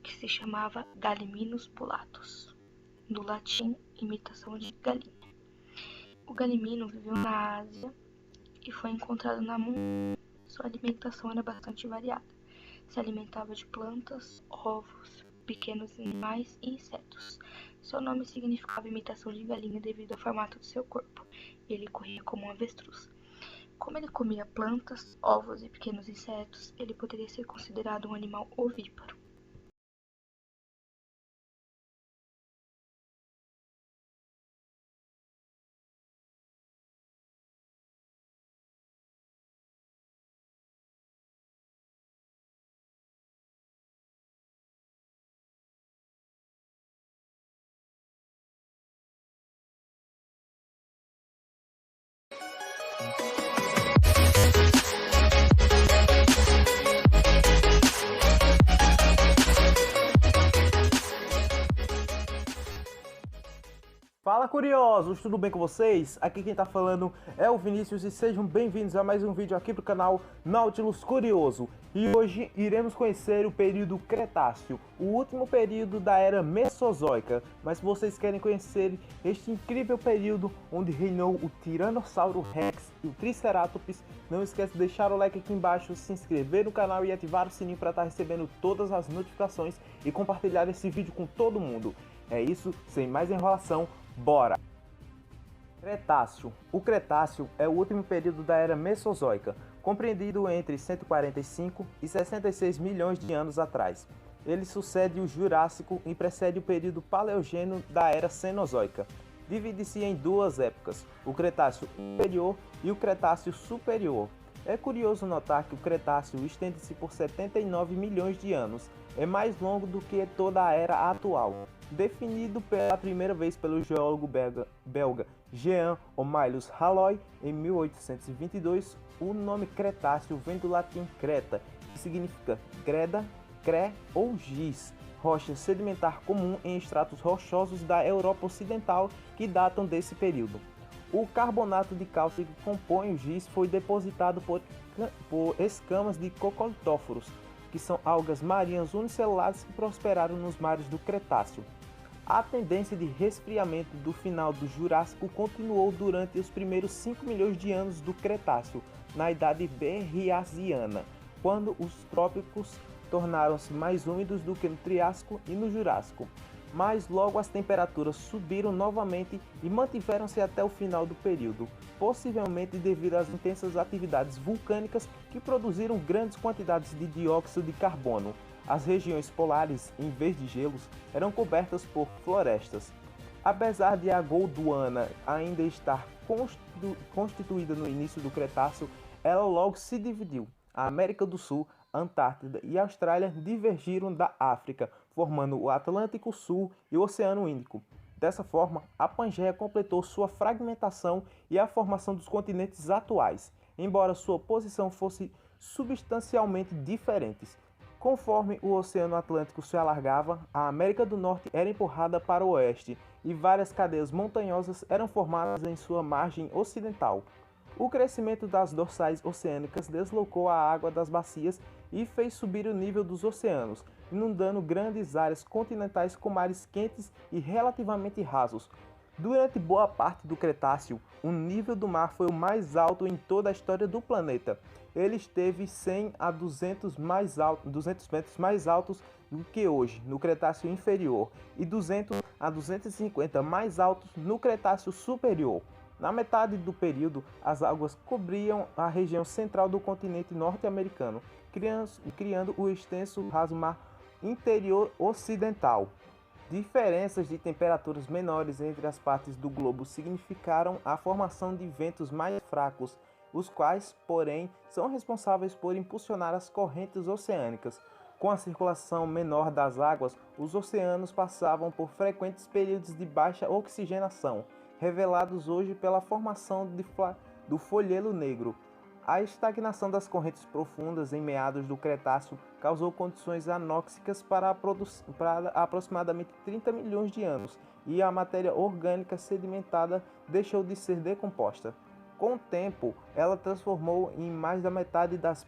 que se chamava Gallimimus bulatus, do latim imitação de galinha. O galimino viveu na Ásia e foi encontrado na Mongólia. Sua alimentação era bastante variada. Se alimentava de plantas, ovos, pequenos animais e insetos. Seu nome significava imitação de galinha devido ao formato do seu corpo. Ele corria como um avestruz. Como ele comia plantas, ovos e pequenos insetos, ele poderia ser considerado um animal ovíparo. Fala curiosos, tudo bem com vocês? Aqui quem tá falando é o Vinícius e sejam bem-vindos a mais um vídeo aqui pro canal Nautilus Curioso. E hoje iremos conhecer o período Cretáceo, o último período da era Mesozoica. Mas se vocês querem conhecer este incrível período onde reinou o Tiranossauro Rex e o Triceratops, não esquece de deixar o like aqui embaixo, se inscrever no canal e ativar o sininho para estar recebendo todas as notificações e compartilhar esse vídeo com todo mundo. É isso, sem mais enrolação. Bora! Cretáceo. O Cretáceo é o último período da era Mesozoica, compreendido entre 145 e 66 milhões de anos atrás. Ele sucede o Jurássico e precede o período Paleogênio da era Cenozoica. divide-se em duas épocas, o Cretáceo Inferior e o Cretáceo Superior. É curioso notar que o Cretáceo estende-se por 79 milhões de anos, é mais longo do que toda a era atual. Definido pela primeira vez pelo geólogo belga Jean Omylus Halloy em 1822, o nome Cretáceo vem do latim creta, que significa greda, cré ou giz, rocha sedimentar comum em estratos rochosos da Europa Ocidental que datam desse período. O carbonato de cálcio que compõe o giz foi depositado por escamas de cocolitóforos, que são algas marinhas unicelulares que prosperaram nos mares do Cretáceo. A tendência de resfriamento do final do Jurássico continuou durante os primeiros 5 milhões de anos do Cretáceo, na Idade Berriasiana, quando os trópicos tornaram-se mais úmidos do que no Triássico e no Jurássico. Mas logo as temperaturas subiram novamente e mantiveram-se até o final do período, possivelmente devido às intensas atividades vulcânicas que produziram grandes quantidades de dióxido de carbono. As regiões polares, em vez de gelos, eram cobertas por florestas. Apesar de a Gondwana ainda estar constituída no início do Cretáceo, ela logo se dividiu. A América do Sul, a Antártida e a Austrália divergiram da África, formando o Atlântico Sul e o Oceano Índico. Dessa forma, a Pangeia completou sua fragmentação e a formação dos continentes atuais, embora sua posição fosse substancialmente diferentes. Conforme o Oceano Atlântico se alargava, a América do Norte era empurrada para o oeste e várias cadeias montanhosas eram formadas em sua margem ocidental. O crescimento das dorsais oceânicas deslocou a água das bacias e fez subir o nível dos oceanos, inundando grandes áreas continentais com mares quentes e relativamente rasos. Durante boa parte do Cretáceo, o nível do mar foi o mais alto em toda a história do planeta. Ele esteve 100 a 200 metros mais altos do que hoje, no Cretáceo Inferior, e 200 a 250 mais altos no Cretáceo Superior. Na metade do período, as águas cobriam a região central do continente norte-americano, criando o extenso raso mar interior ocidental. Diferenças de temperaturas menores entre as partes do globo significaram a formação de ventos mais fracos, os quais, porém, são responsáveis por impulsionar as correntes oceânicas. Com a circulação menor das águas, os oceanos passavam por frequentes períodos de baixa oxigenação, revelados hoje pela formação do folhelo negro. A estagnação das correntes profundas em meados do Cretáceo causou condições anóxicas para aproximadamente 30 milhões de anos, e a matéria orgânica sedimentada deixou de ser decomposta. Com o tempo, ela transformou em mais da metade das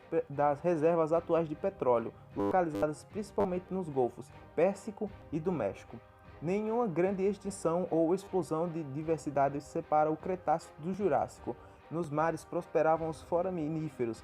reservas atuais de petróleo, localizadas principalmente nos golfos Pérsico e do México. Nenhuma grande extinção ou explosão de diversidade separa o Cretáceo do Jurássico. Nos mares prosperavam os foraminíferos,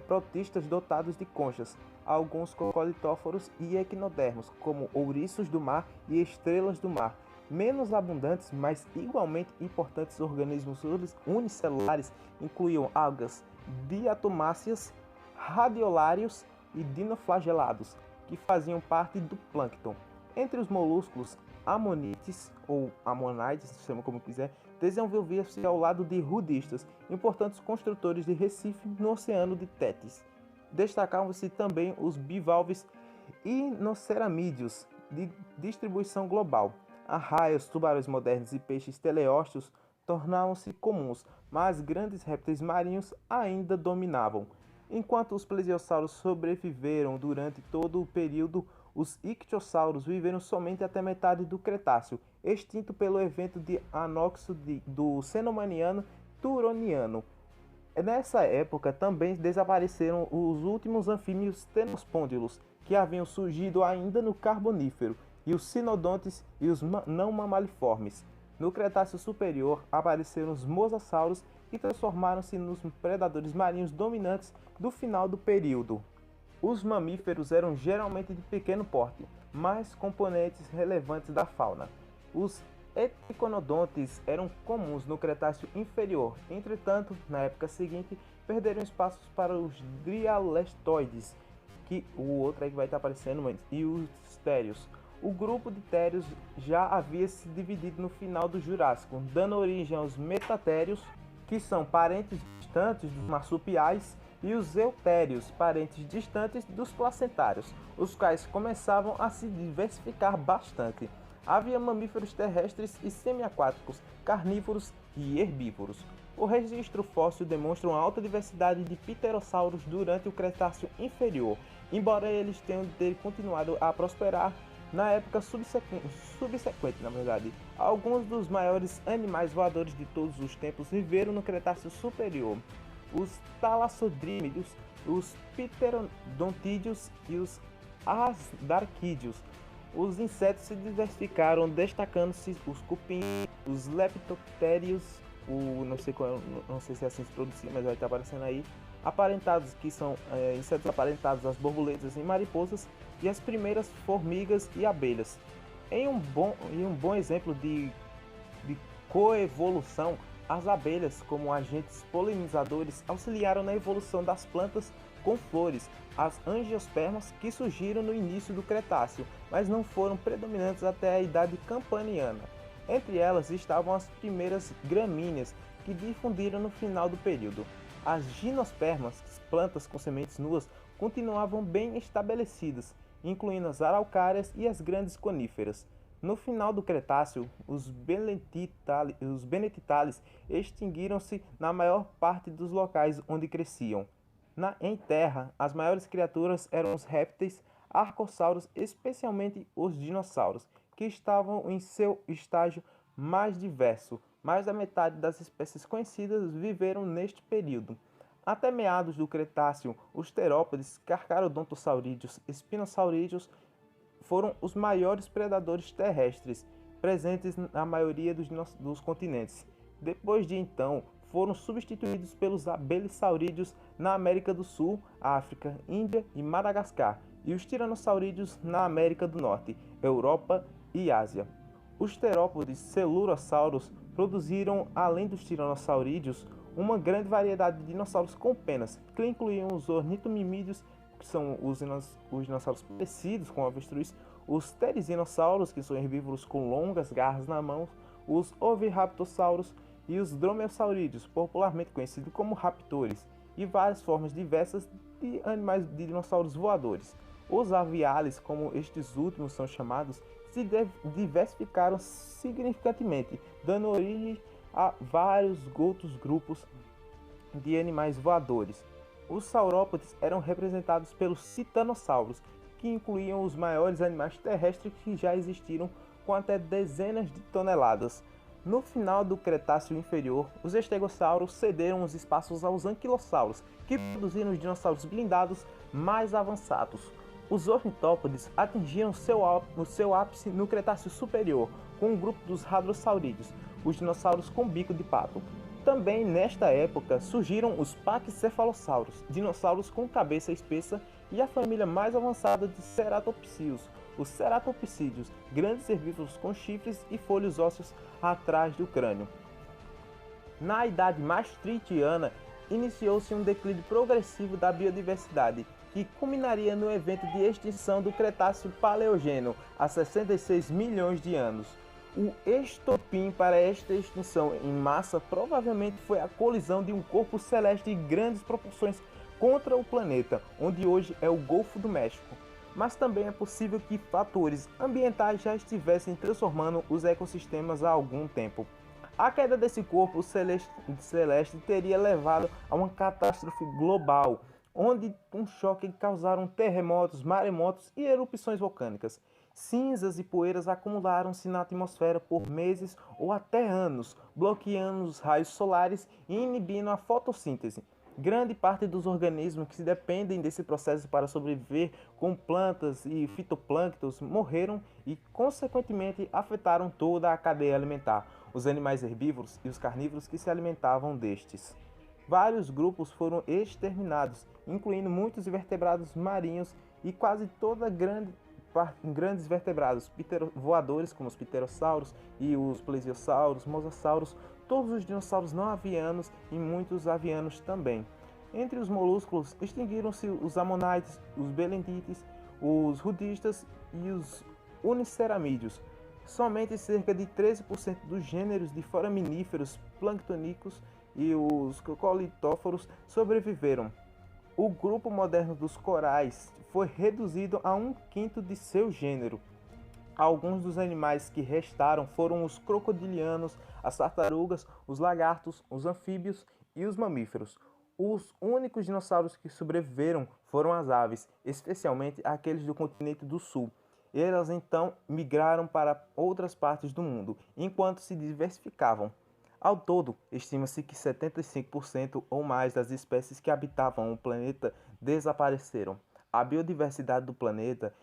protistas dotados de conchas, alguns cocolitóforos e equinodermos, como ouriços do mar e estrelas do mar. Menos abundantes, mas igualmente importantes organismos unicelulares incluíam algas diatomáceas, radiolários e dinoflagelados, que faziam parte do plâncton. Entre os moluscos, amonites ou amonites, chama como quiser, desenvolvia-se ao lado de rudistas, importantes construtores de recife no oceano de Tétis. Destacavam-se também os bivalves inoceramídeos, de distribuição global. Arraias, tubarões modernos e peixes teleósteos tornavam-se comuns, mas grandes répteis marinhos ainda dominavam. Enquanto os plesiosauros sobreviveram durante todo o período, os ictiossauros viveram somente até metade do Cretáceo, extinto pelo evento de anóxido do Cenomaniano-Turoniano. Nessa época também desapareceram os últimos anfíbios tenospôndilos, que haviam surgido ainda no Carbonífero, e os sinodontes e os não mamaliformes. No Cretáceo Superior apareceram os mosassauros, que transformaram-se nos predadores marinhos dominantes do final do período. Os mamíferos eram geralmente de pequeno porte, mas componentes relevantes da fauna. Os equiconodontes eram comuns no Cretáceo Inferior, entretanto, na época seguinte, perderam espaços para os drialestoides, que o outro aí que vai estar aparecendo, e os stérios. O grupo de térios já havia se dividido no final do Jurássico, dando origem aos metatérios, que são parentes distantes dos marsupiais, e os eutérios, parentes distantes dos placentários, os quais começavam a se diversificar bastante. Havia mamíferos terrestres e semiaquáticos, carnívoros e herbívoros. O registro fóssil demonstra uma alta diversidade de pterossauros durante o Cretáceo inferior, embora eles tenham continuado a prosperar na época subsequente, na verdade. Alguns dos maiores animais voadores de todos os tempos viveram no Cretáceo superior. Os talassodrímidos, os pterodontídeos e os asdarquídeos. Os insetos se diversificaram, destacando-se os cupins, os leptoptérios, não sei se é assim se pronuncia, mas vai estar aparecendo aí, aparentados, que são insetos aparentados às borboletas e mariposas, e as primeiras formigas e abelhas. Em um bom exemplo de coevolução, as abelhas, como agentes polinizadores, auxiliaram na evolução das plantas com flores, as angiospermas, que surgiram no início do Cretáceo, mas não foram predominantes até a idade campaniana. Entre elas estavam as primeiras gramíneas, que difundiram no final do período. As gimnospermas, plantas com sementes nuas, continuavam bem estabelecidas, incluindo as araucárias e as grandes coníferas. No final do Cretáceo, os benetitales extinguiram-se na maior parte dos locais onde cresciam. Em terra, as maiores criaturas eram os répteis, arcossauros, especialmente os dinossauros, que estavam em seu estágio mais diverso. Mais da metade das espécies conhecidas viveram neste período. Até meados do Cretáceo, os terópodes, carcarodontosaurídeos, espinosaurídeos foram os maiores predadores terrestres, presentes na maioria dos continentes. Depois de então, foram substituídos pelos abelissaurídeos na América do Sul, África, Índia e Madagascar, e os tiranossaurídeos na América do Norte, Europa e Ásia. Os terópodes celurossauros produziram, além dos tiranossaurídeos, uma grande variedade de dinossauros com penas, que incluíam os ornitomimídeos, que são os dinossauros parecidos com avestruz, os terizinossauros, que são herbívoros com longas garras na mão, os oviraptossauros e os dromeossaurídeos, popularmente conhecidos como raptores, e várias formas diversas de animais de dinossauros voadores. Os aviales, como estes últimos são chamados, se diversificaram significativamente, dando origem a vários outros grupos de animais voadores. Os saurópodes eram representados pelos titanossauros, que incluíam os maiores animais terrestres que já existiram, com até dezenas de toneladas. No final do Cretáceo inferior, os estegossauros cederam os espaços aos anquilossauros, que produziram os dinossauros blindados mais avançados. Os ornitópodes atingiram o seu ápice no Cretáceo superior, com o grupo dos hadrossaurídeos, os dinossauros com bico de pato. Também nesta época surgiram os paquicefalossauros, dinossauros com cabeça espessa, e a família mais avançada de ceratopsios, os ceratopsídeos, grandes herbívoros com chifres e folhos ósseos atrás do crânio. Na idade maastrichtiana, iniciou-se um declínio progressivo da biodiversidade, que culminaria no evento de extinção do Cretáceo Paleogeno, há 66 milhões de anos. O estopim para esta extinção em massa provavelmente foi a colisão de um corpo celeste de grandes proporções contra o planeta, onde hoje é o Golfo do México. Mas também é possível que fatores ambientais já estivessem transformando os ecossistemas há algum tempo. A queda desse corpo celeste teria levado a uma catástrofe global, onde um choque causaram terremotos, maremotos e erupções vulcânicas. Cinzas e poeiras acumularam-se na atmosfera por meses ou até anos, bloqueando os raios solares e inibindo a fotossíntese. Grande parte dos organismos que dependem desse processo para sobreviver, como plantas e fitoplânctons, morreram e, consequentemente, afetaram toda a cadeia alimentar, os animais herbívoros e os carnívoros que se alimentavam destes. Vários grupos foram exterminados, incluindo muitos vertebrados marinhos e quase toda grandes vertebrados, voadores como os pterossauros e os plesiosauros, mosassauros, todos os dinossauros não avianos e muitos avianos também. Entre os molúsculos extinguiram-se os amonites, os belemnites, os rudistas e os uniceramídeos. Somente cerca de 13% dos gêneros de foraminíferos planctônicos e os colitóforos sobreviveram. O grupo moderno dos corais foi reduzido a 1/5 de seu gênero. Alguns dos animais que restaram foram os crocodilianos, as tartarugas, os lagartos, os anfíbios e os mamíferos. Os únicos dinossauros que sobreviveram foram as aves, especialmente aqueles do continente do sul. Elas então migraram para outras partes do mundo, enquanto se diversificavam. Ao todo, estima-se que 75% ou mais das espécies que habitavam o planeta desapareceram. A biodiversidade do planeta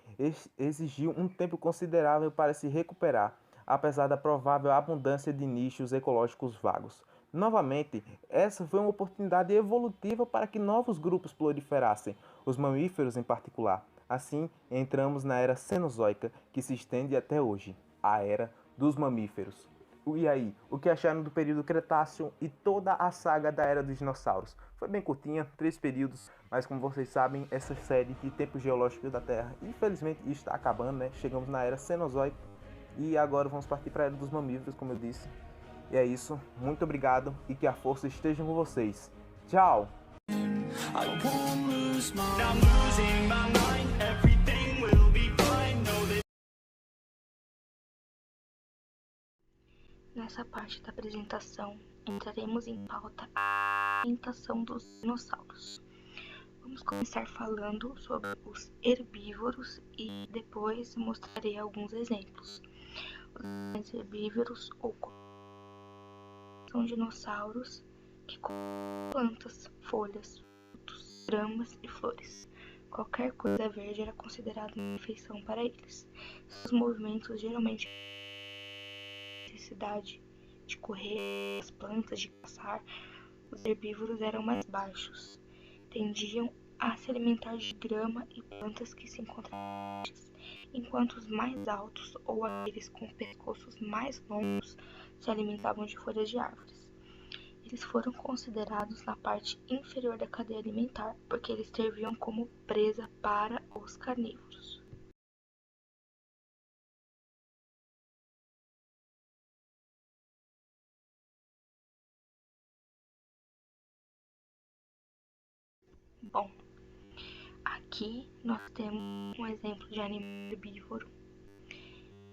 exigiu um tempo considerável para se recuperar, apesar da provável abundância de nichos ecológicos vagos. Novamente, essa foi uma oportunidade evolutiva para que novos grupos proliferassem, os mamíferos em particular. Assim, entramos na era Cenozoica, que se estende até hoje, a era dos mamíferos. E aí, o que acharam do período Cretáceo e toda a saga da Era dos Dinossauros? Foi bem curtinha, 3 períodos, mas como vocês sabem, essa série de tempo geológico da Terra, infelizmente, está acabando, né? Chegamos na Era Cenozoica e agora vamos partir para a Era dos Mamíferos, como eu disse. E é isso, muito obrigado e que a força esteja com vocês. Tchau! Nessa parte da apresentação, entraremos em pauta a alimentação dos dinossauros. Vamos começar falando sobre os herbívoros e depois mostrarei alguns exemplos. Os herbívoros ou são dinossauros que comem plantas, folhas, frutos, gramas e flores. Qualquer coisa verde era considerada uma refeição para eles. Seus movimentos geralmente necessidade de correr, as plantas de caçar, os herbívoros eram mais baixos. Tendiam a se alimentar de grama e plantas que se encontravam, enquanto os mais altos ou aqueles com pescoços mais longos se alimentavam de folhas de árvores. Eles foram considerados na parte inferior da cadeia alimentar porque eles serviam como presa para os carnívoros. Bom, aqui nós temos um exemplo de animal herbívoro.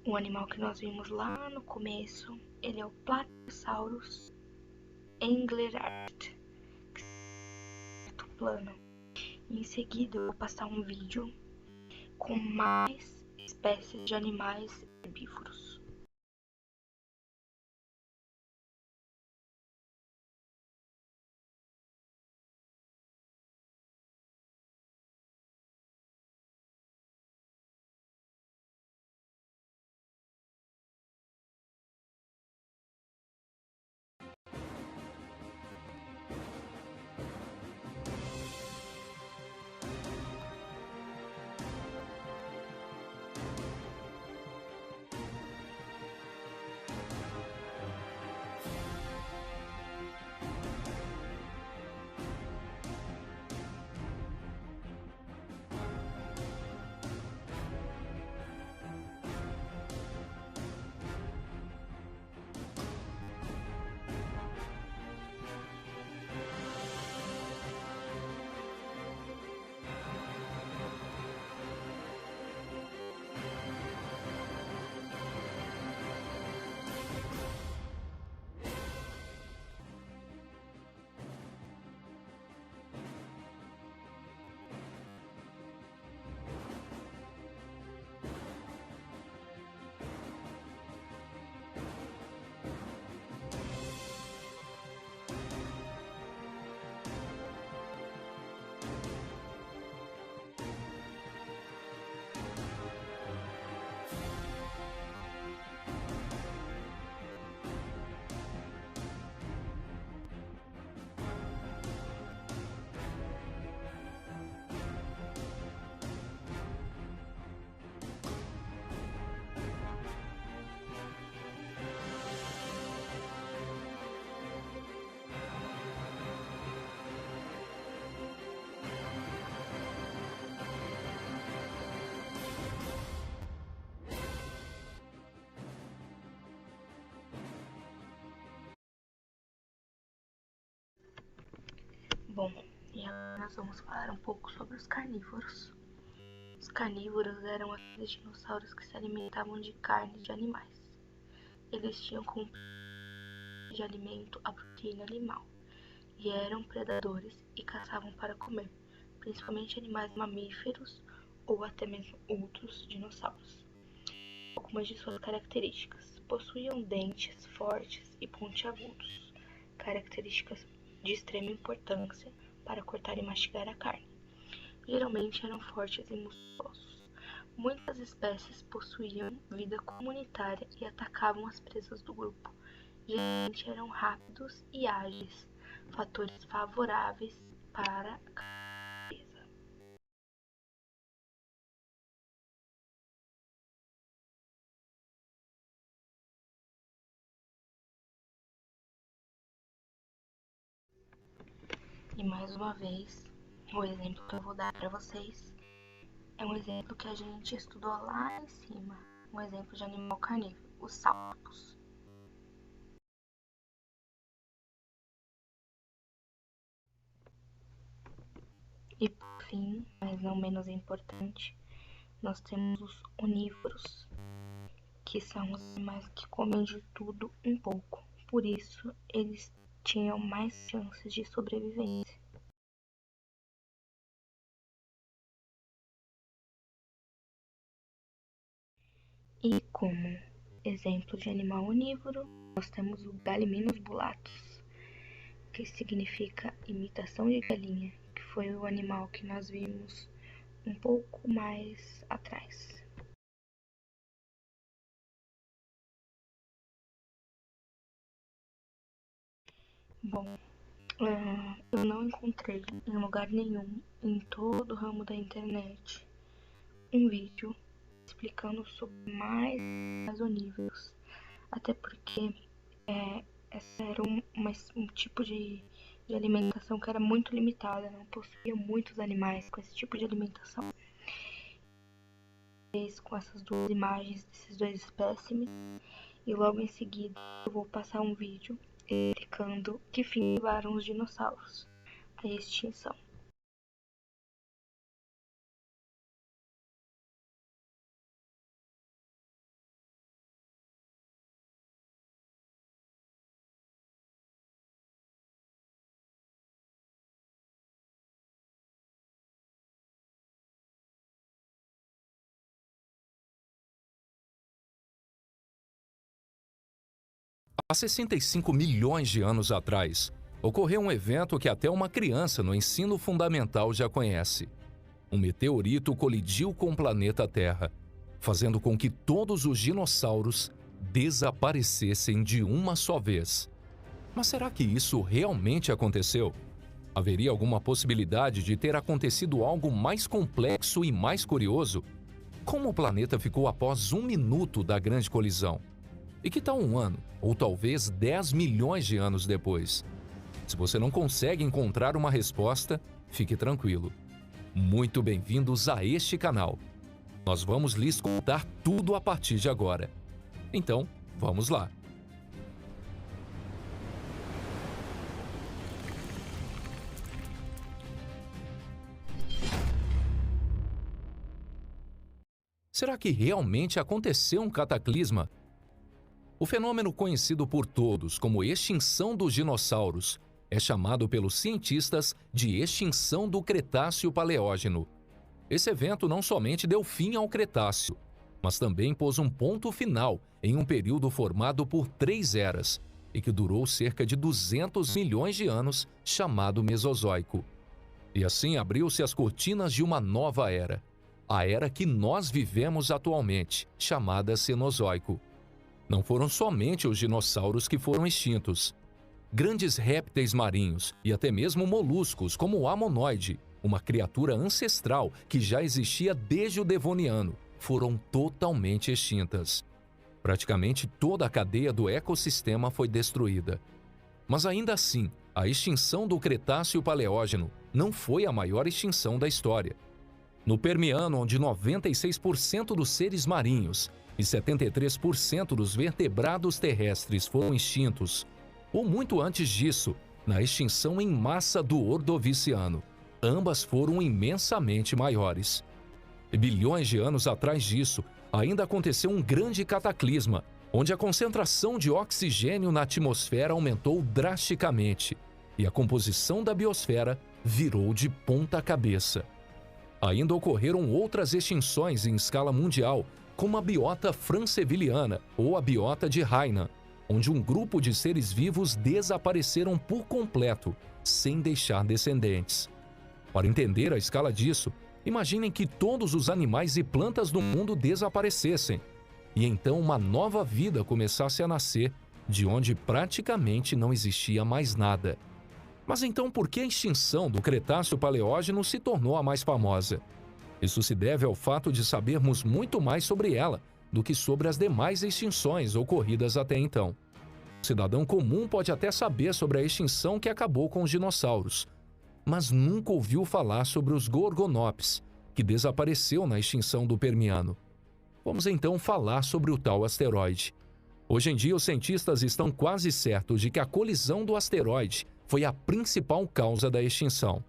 O animal que nós vimos lá no começo, ele é o Plateosaurus englerart, plano. Em seguida eu vou passar um vídeo com mais espécies de animais herbívoros. Bom, e agora nós vamos falar um pouco sobre os carnívoros. Os carnívoros eram aqueles dinossauros que se alimentavam de carne de animais. Eles tinham como de alimento a proteína animal e eram predadores e caçavam para comer, principalmente animais mamíferos ou até mesmo outros dinossauros. Algumas de suas características: possuíam dentes fortes e pontiagudos, características de extrema importância para cortar e mastigar a carne. Geralmente eram fortes e musculosos. Muitas espécies possuíam vida comunitária e atacavam as presas do grupo. Geralmente eram rápidos e ágeis, fatores favoráveis para a caça. E mais uma vez, o exemplo que eu vou dar para vocês é um exemplo que a gente estudou lá em cima, um exemplo de animal carnívoro, os sapos. E por fim, mas não menos importante, nós temos os onívoros, que são os animais que comem de tudo um pouco. Por isso, eles tinham mais chances de sobrevivência. E como exemplo de animal onívoro, nós temos o Gallimimus bulatus, que significa imitação de galinha, que foi o animal que nós vimos um pouco mais atrás. Bom, eu não encontrei em lugar nenhum, em todo o ramo da internet, um vídeo explicando sobre mais onívoros, até porque essa era um tipo de alimentação que era muito limitada, não possuía muitos animais com esse tipo de alimentação. Com essas duas imagens desses dois espécimes, e logo em seguida eu vou passar um vídeo explicando que fim levaram os dinossauros à extinção. Há 65 milhões de anos atrás, ocorreu um evento que até uma criança no ensino fundamental já conhece. Um meteorito colidiu com o planeta Terra, fazendo com que todos os dinossauros desaparecessem de uma só vez. Mas será que isso realmente aconteceu? Haveria alguma possibilidade de ter acontecido algo mais complexo e mais curioso? Como o planeta ficou após 1 minuto da grande colisão? E que tal 1 ano, ou talvez 10 milhões de anos depois? Se você não consegue encontrar uma resposta, fique tranquilo. Muito bem-vindos a este canal. Nós vamos lhes contar tudo a partir de agora. Então, vamos lá. Será que realmente aconteceu um cataclisma? O fenômeno conhecido por todos como extinção dos dinossauros é chamado pelos cientistas de extinção do Cretáceo-Paleógeno. Esse evento não somente deu fim ao Cretáceo, mas também pôs um ponto final em um período formado por 3 eras e que durou cerca de 200 milhões de anos, chamado Mesozoico. E assim abriu-se as cortinas de uma nova era, a era que nós vivemos atualmente, chamada Cenozoico. Não foram somente os dinossauros que foram extintos. Grandes répteis marinhos e até mesmo moluscos como o amonoide, uma criatura ancestral que já existia desde o Devoniano, foram totalmente extintas. Praticamente toda a cadeia do ecossistema foi destruída. Mas ainda assim, a extinção do Cretáceo-Paleógeno não foi a maior extinção da história. No Permiano, onde 96% dos seres marinhos e 73% dos vertebrados terrestres foram extintos, ou muito antes disso, na extinção em massa do Ordoviciano. Ambas foram imensamente maiores. E bilhões de anos atrás disso, ainda aconteceu um grande cataclisma, onde a concentração de oxigênio na atmosfera aumentou drasticamente e a composição da biosfera virou de ponta cabeça. Ainda ocorreram outras extinções em escala mundial, como a biota franceviliana ou a biota de Hainan, onde um grupo de seres vivos desapareceram por completo, sem deixar descendentes. Para entender a escala disso, imaginem que todos os animais e plantas do mundo desaparecessem, e então uma nova vida começasse a nascer, de onde praticamente não existia mais nada. Mas então por que a extinção do Cretáceo-Paleógeno se tornou a mais famosa? Isso se deve ao fato de sabermos muito mais sobre ela do que sobre as demais extinções ocorridas até então. O cidadão comum pode até saber sobre a extinção que acabou com os dinossauros, mas nunca ouviu falar sobre os Gorgonopes, que desapareceu na extinção do Permiano. Vamos então falar sobre o tal asteroide. Hoje em dia, os cientistas estão quase certos de que a colisão do asteroide foi a principal causa da extinção.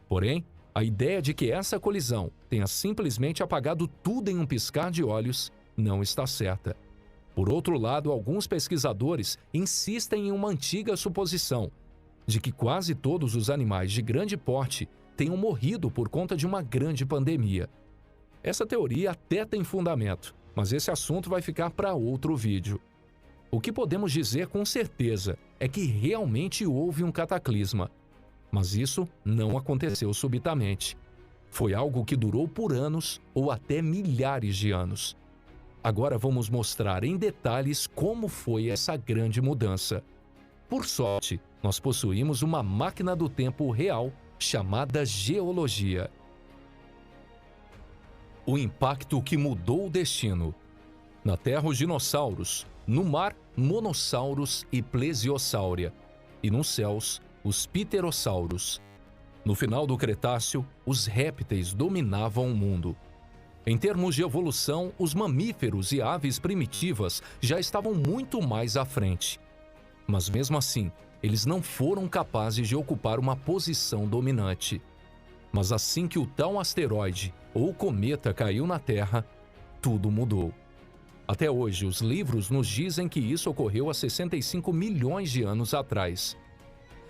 Porém, a ideia de que essa colisão tenha simplesmente apagado tudo em um piscar de olhos não está certa. Por outro lado, alguns pesquisadores insistem em uma antiga suposição de que quase todos os animais de grande porte tenham morrido por conta de uma grande pandemia. Essa teoria até tem fundamento, mas esse assunto vai ficar para outro vídeo. O que podemos dizer com certeza é que realmente houve um cataclisma, mas isso não aconteceu subitamente. Foi algo que durou por anos ou até milhares de anos. Agora vamos mostrar em detalhes como foi essa grande mudança. Por sorte, nós possuímos uma máquina do tempo real chamada geologia. O impacto que mudou o destino. Na Terra, os dinossauros. No mar, monossauros e plesiosáurea. E nos céus, os pterossauros. No final do Cretáceo, os répteis dominavam o mundo. Em termos de evolução, os mamíferos e aves primitivas já estavam muito mais à frente. Mas mesmo assim, eles não foram capazes de ocupar uma posição dominante. Mas assim que o tal asteroide ou cometa caiu na Terra, tudo mudou. Até hoje, os livros nos dizem que isso ocorreu há 65 milhões de anos atrás.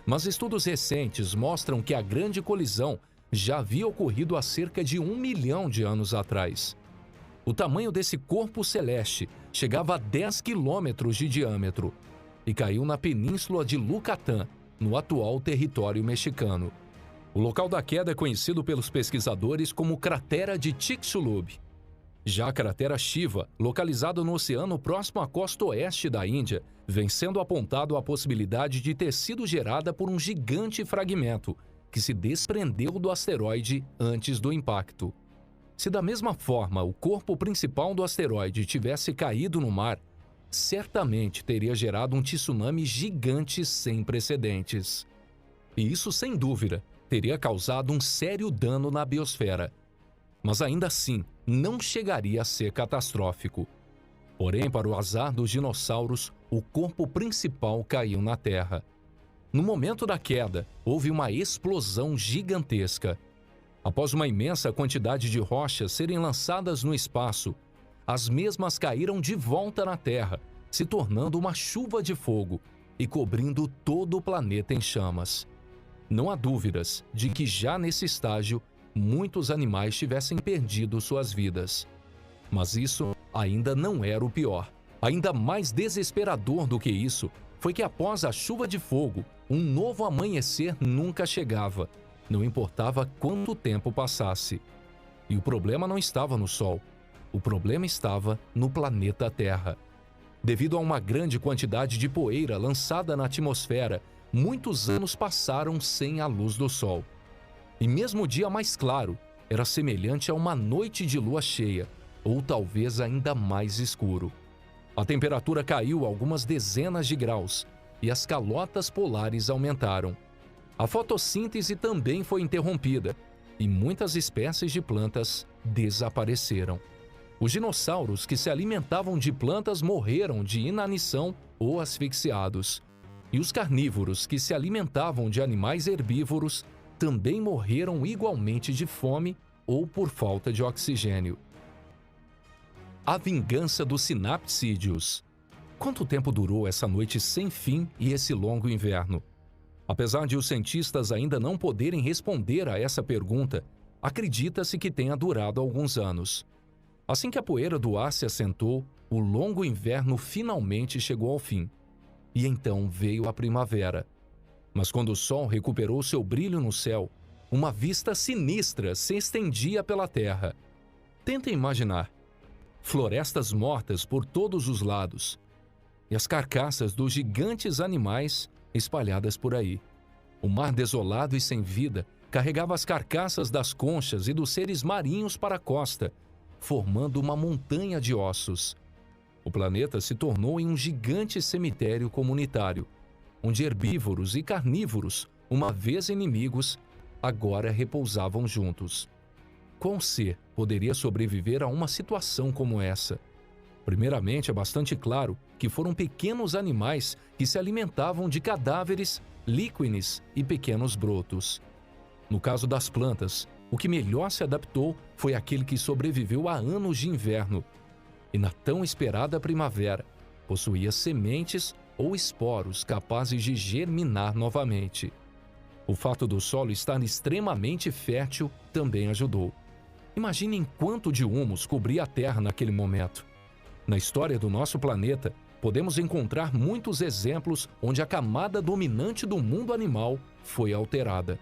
Mas estudos recentes mostram que a grande colisão já havia ocorrido há cerca de 1 milhão de anos atrás. O tamanho desse corpo celeste chegava a 10 quilômetros de diâmetro e caiu na península de Yucatán, no atual território mexicano. O local da queda é conhecido pelos pesquisadores como Cratera de Chicxulub. Já a cratera Shiva, localizada no oceano próximo à costa oeste da Índia, vem sendo apontado a possibilidade de ter sido gerada por um gigante fragmento que se desprendeu do asteroide antes do impacto. Se da mesma forma o corpo principal do asteroide tivesse caído no mar, certamente teria gerado um tsunami gigante sem precedentes. E isso, sem dúvida, teria causado um sério dano na biosfera. Mas ainda assim, não chegaria a ser catastrófico. Porém, para o azar dos dinossauros, o corpo principal caiu na Terra. No momento da queda, houve uma explosão gigantesca. Após uma imensa quantidade de rochas serem lançadas no espaço, as mesmas caíram de volta na Terra, se tornando uma chuva de fogo e cobrindo todo o planeta em chamas. Não há dúvidas de que já nesse estágio, muitos animais tivessem perdido suas vidas. Mas isso ainda não era o pior. Ainda mais desesperador do que isso foi que após a chuva de fogo, um novo amanhecer nunca chegava, não importava quanto tempo passasse. E o problema não estava no Sol, o problema estava no planeta Terra. Devido a uma grande quantidade de poeira lançada na atmosfera, muitos anos passaram sem a luz do Sol. E mesmo o dia mais claro era semelhante a uma noite de lua cheia, ou talvez ainda mais escuro. A temperatura caiu algumas dezenas de graus e as calotas polares aumentaram. A fotossíntese também foi interrompida e muitas espécies de plantas desapareceram. Os dinossauros que se alimentavam de plantas morreram de inanição ou asfixiados. e os carnívoros que se alimentavam de animais herbívoros também morreram igualmente de fome ou por falta de oxigênio. A vingança dos sinapsídeos. Quanto tempo durou essa noite sem fim e esse longo inverno? Apesar de os cientistas ainda não poderem responder a essa pergunta, acredita-se que tenha durado alguns anos. Assim que a poeira do ar se assentou, o longo inverno finalmente chegou ao fim. E então veio a primavera. Mas quando o sol recuperou seu brilho no céu, uma vista sinistra se estendia pela terra. Tentem imaginar. Florestas mortas por todos os lados. E as carcaças dos gigantes animais espalhadas por aí. O mar desolado e sem vida carregava as carcaças das conchas e dos seres marinhos para a costa, formando uma montanha de ossos. O planeta se tornou em um gigante cemitério comunitário, onde herbívoros e carnívoros, uma vez inimigos, agora repousavam juntos. Qual ser poderia sobreviver a uma situação como essa? Primeiramente, é bastante claro que foram pequenos animais que se alimentavam de cadáveres, líquenes e pequenos brotos. No caso das plantas, o que melhor se adaptou foi aquele que sobreviveu a anos de inverno e, na tão esperada primavera, possuía sementes ou esporos capazes de germinar novamente. O fato do solo estar extremamente fértil também ajudou. Imaginem quanto de humus cobria a Terra naquele momento. Na história do nosso planeta, podemos encontrar muitos exemplos onde a camada dominante do mundo animal foi alterada.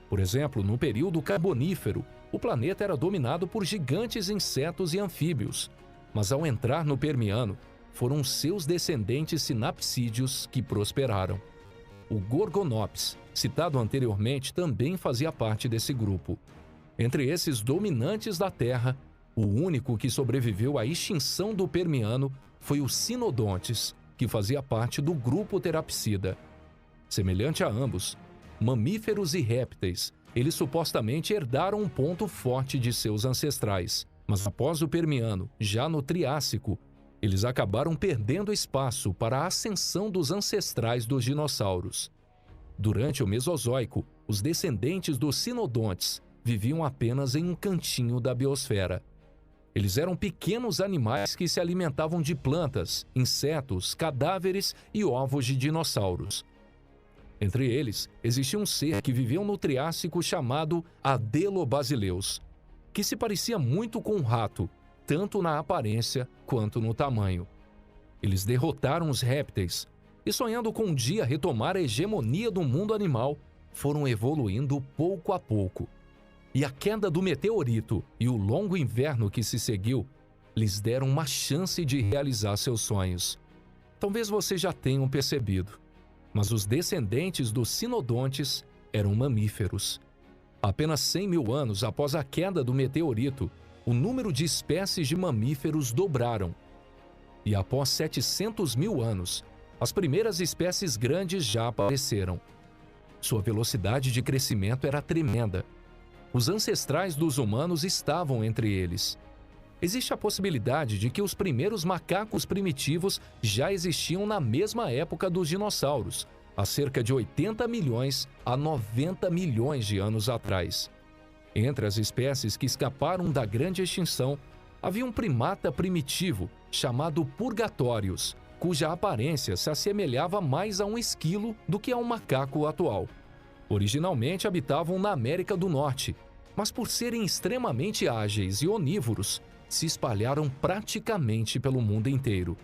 Por exemplo, no período Carbonífero, o planeta era dominado por gigantes insetos e anfíbios, mas ao entrar no Permiano, foram seus descendentes sinapsídeos que prosperaram. O Gorgonops, citado anteriormente, também fazia parte desse grupo. Entre esses dominantes da Terra, o único que sobreviveu à extinção do Permiano foi o Sinodontes, que fazia parte do grupo Therapsida. Semelhante a ambos, mamíferos e répteis, eles supostamente herdaram um ponto forte de seus ancestrais, mas após o Permiano, já no Triássico, eles acabaram perdendo espaço para a ascensão dos ancestrais dos dinossauros. Durante o Mesozoico, os descendentes dos Sinodontes viviam apenas em um cantinho da biosfera. Eles eram pequenos animais que se alimentavam de plantas, insetos, cadáveres e ovos de dinossauros. Entre eles, existia um ser que viveu no Triássico chamado Adelobasileus, que se parecia muito com um rato, tanto na aparência quanto no tamanho. Eles derrotaram os répteis e, sonhando com um dia retomar a hegemonia do mundo animal, foram evoluindo pouco a pouco. E a queda do meteorito e o longo inverno que se seguiu lhes deram uma chance de realizar seus sonhos. Talvez vocês já tenham percebido, mas os descendentes dos Sinodontes eram mamíferos. Apenas 100 mil anos após a queda do meteorito, o número de espécies de mamíferos dobraram. E após 700 mil anos, as primeiras espécies grandes já apareceram. Sua velocidade de crescimento era tremenda. Os ancestrais dos humanos estavam entre eles. Existe a possibilidade de que os primeiros macacos primitivos já existiam na mesma época dos dinossauros, há cerca de 80 milhões a 90 milhões de anos atrás. Entre as espécies que escaparam da grande extinção, havia um primata primitivo chamado Purgatórios, cuja aparência se assemelhava mais a um esquilo do que a um macaco atual. Originalmente habitavam na América do Norte, mas por serem extremamente ágeis e onívoros, se espalharam praticamente pelo mundo inteiro.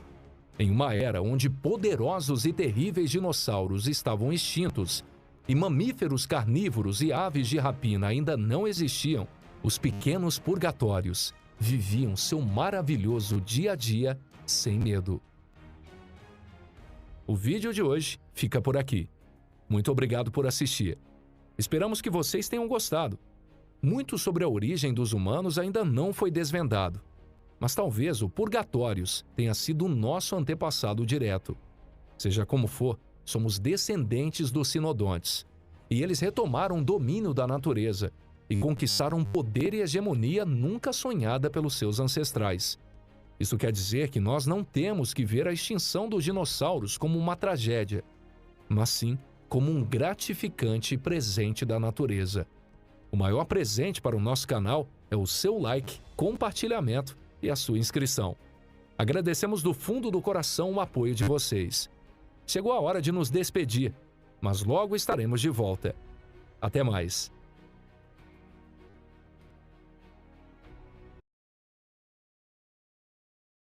Em uma era onde poderosos e terríveis dinossauros estavam extintos e mamíferos carnívoros e aves de rapina ainda não existiam, os pequenos purgatórios viviam seu maravilhoso dia a dia sem medo. O vídeo de hoje fica por aqui. Muito obrigado por assistir. Esperamos que vocês tenham gostado. Muito sobre a origem dos humanos ainda não foi desvendado, mas talvez o Purgatórios tenha sido o nosso antepassado direto. Seja como for, somos descendentes dos Sinodontes, e eles retomaram o domínio da natureza e conquistaram poder e hegemonia nunca sonhada pelos seus ancestrais. Isso quer dizer que nós não temos que ver a extinção dos dinossauros como uma tragédia. mas sim como um gratificante presente da natureza. O maior presente para o nosso canal é o seu like, compartilhamento e a sua inscrição. Agradecemos do fundo do coração o apoio de vocês. Chegou a hora de nos despedir, mas logo estaremos de volta. Até mais!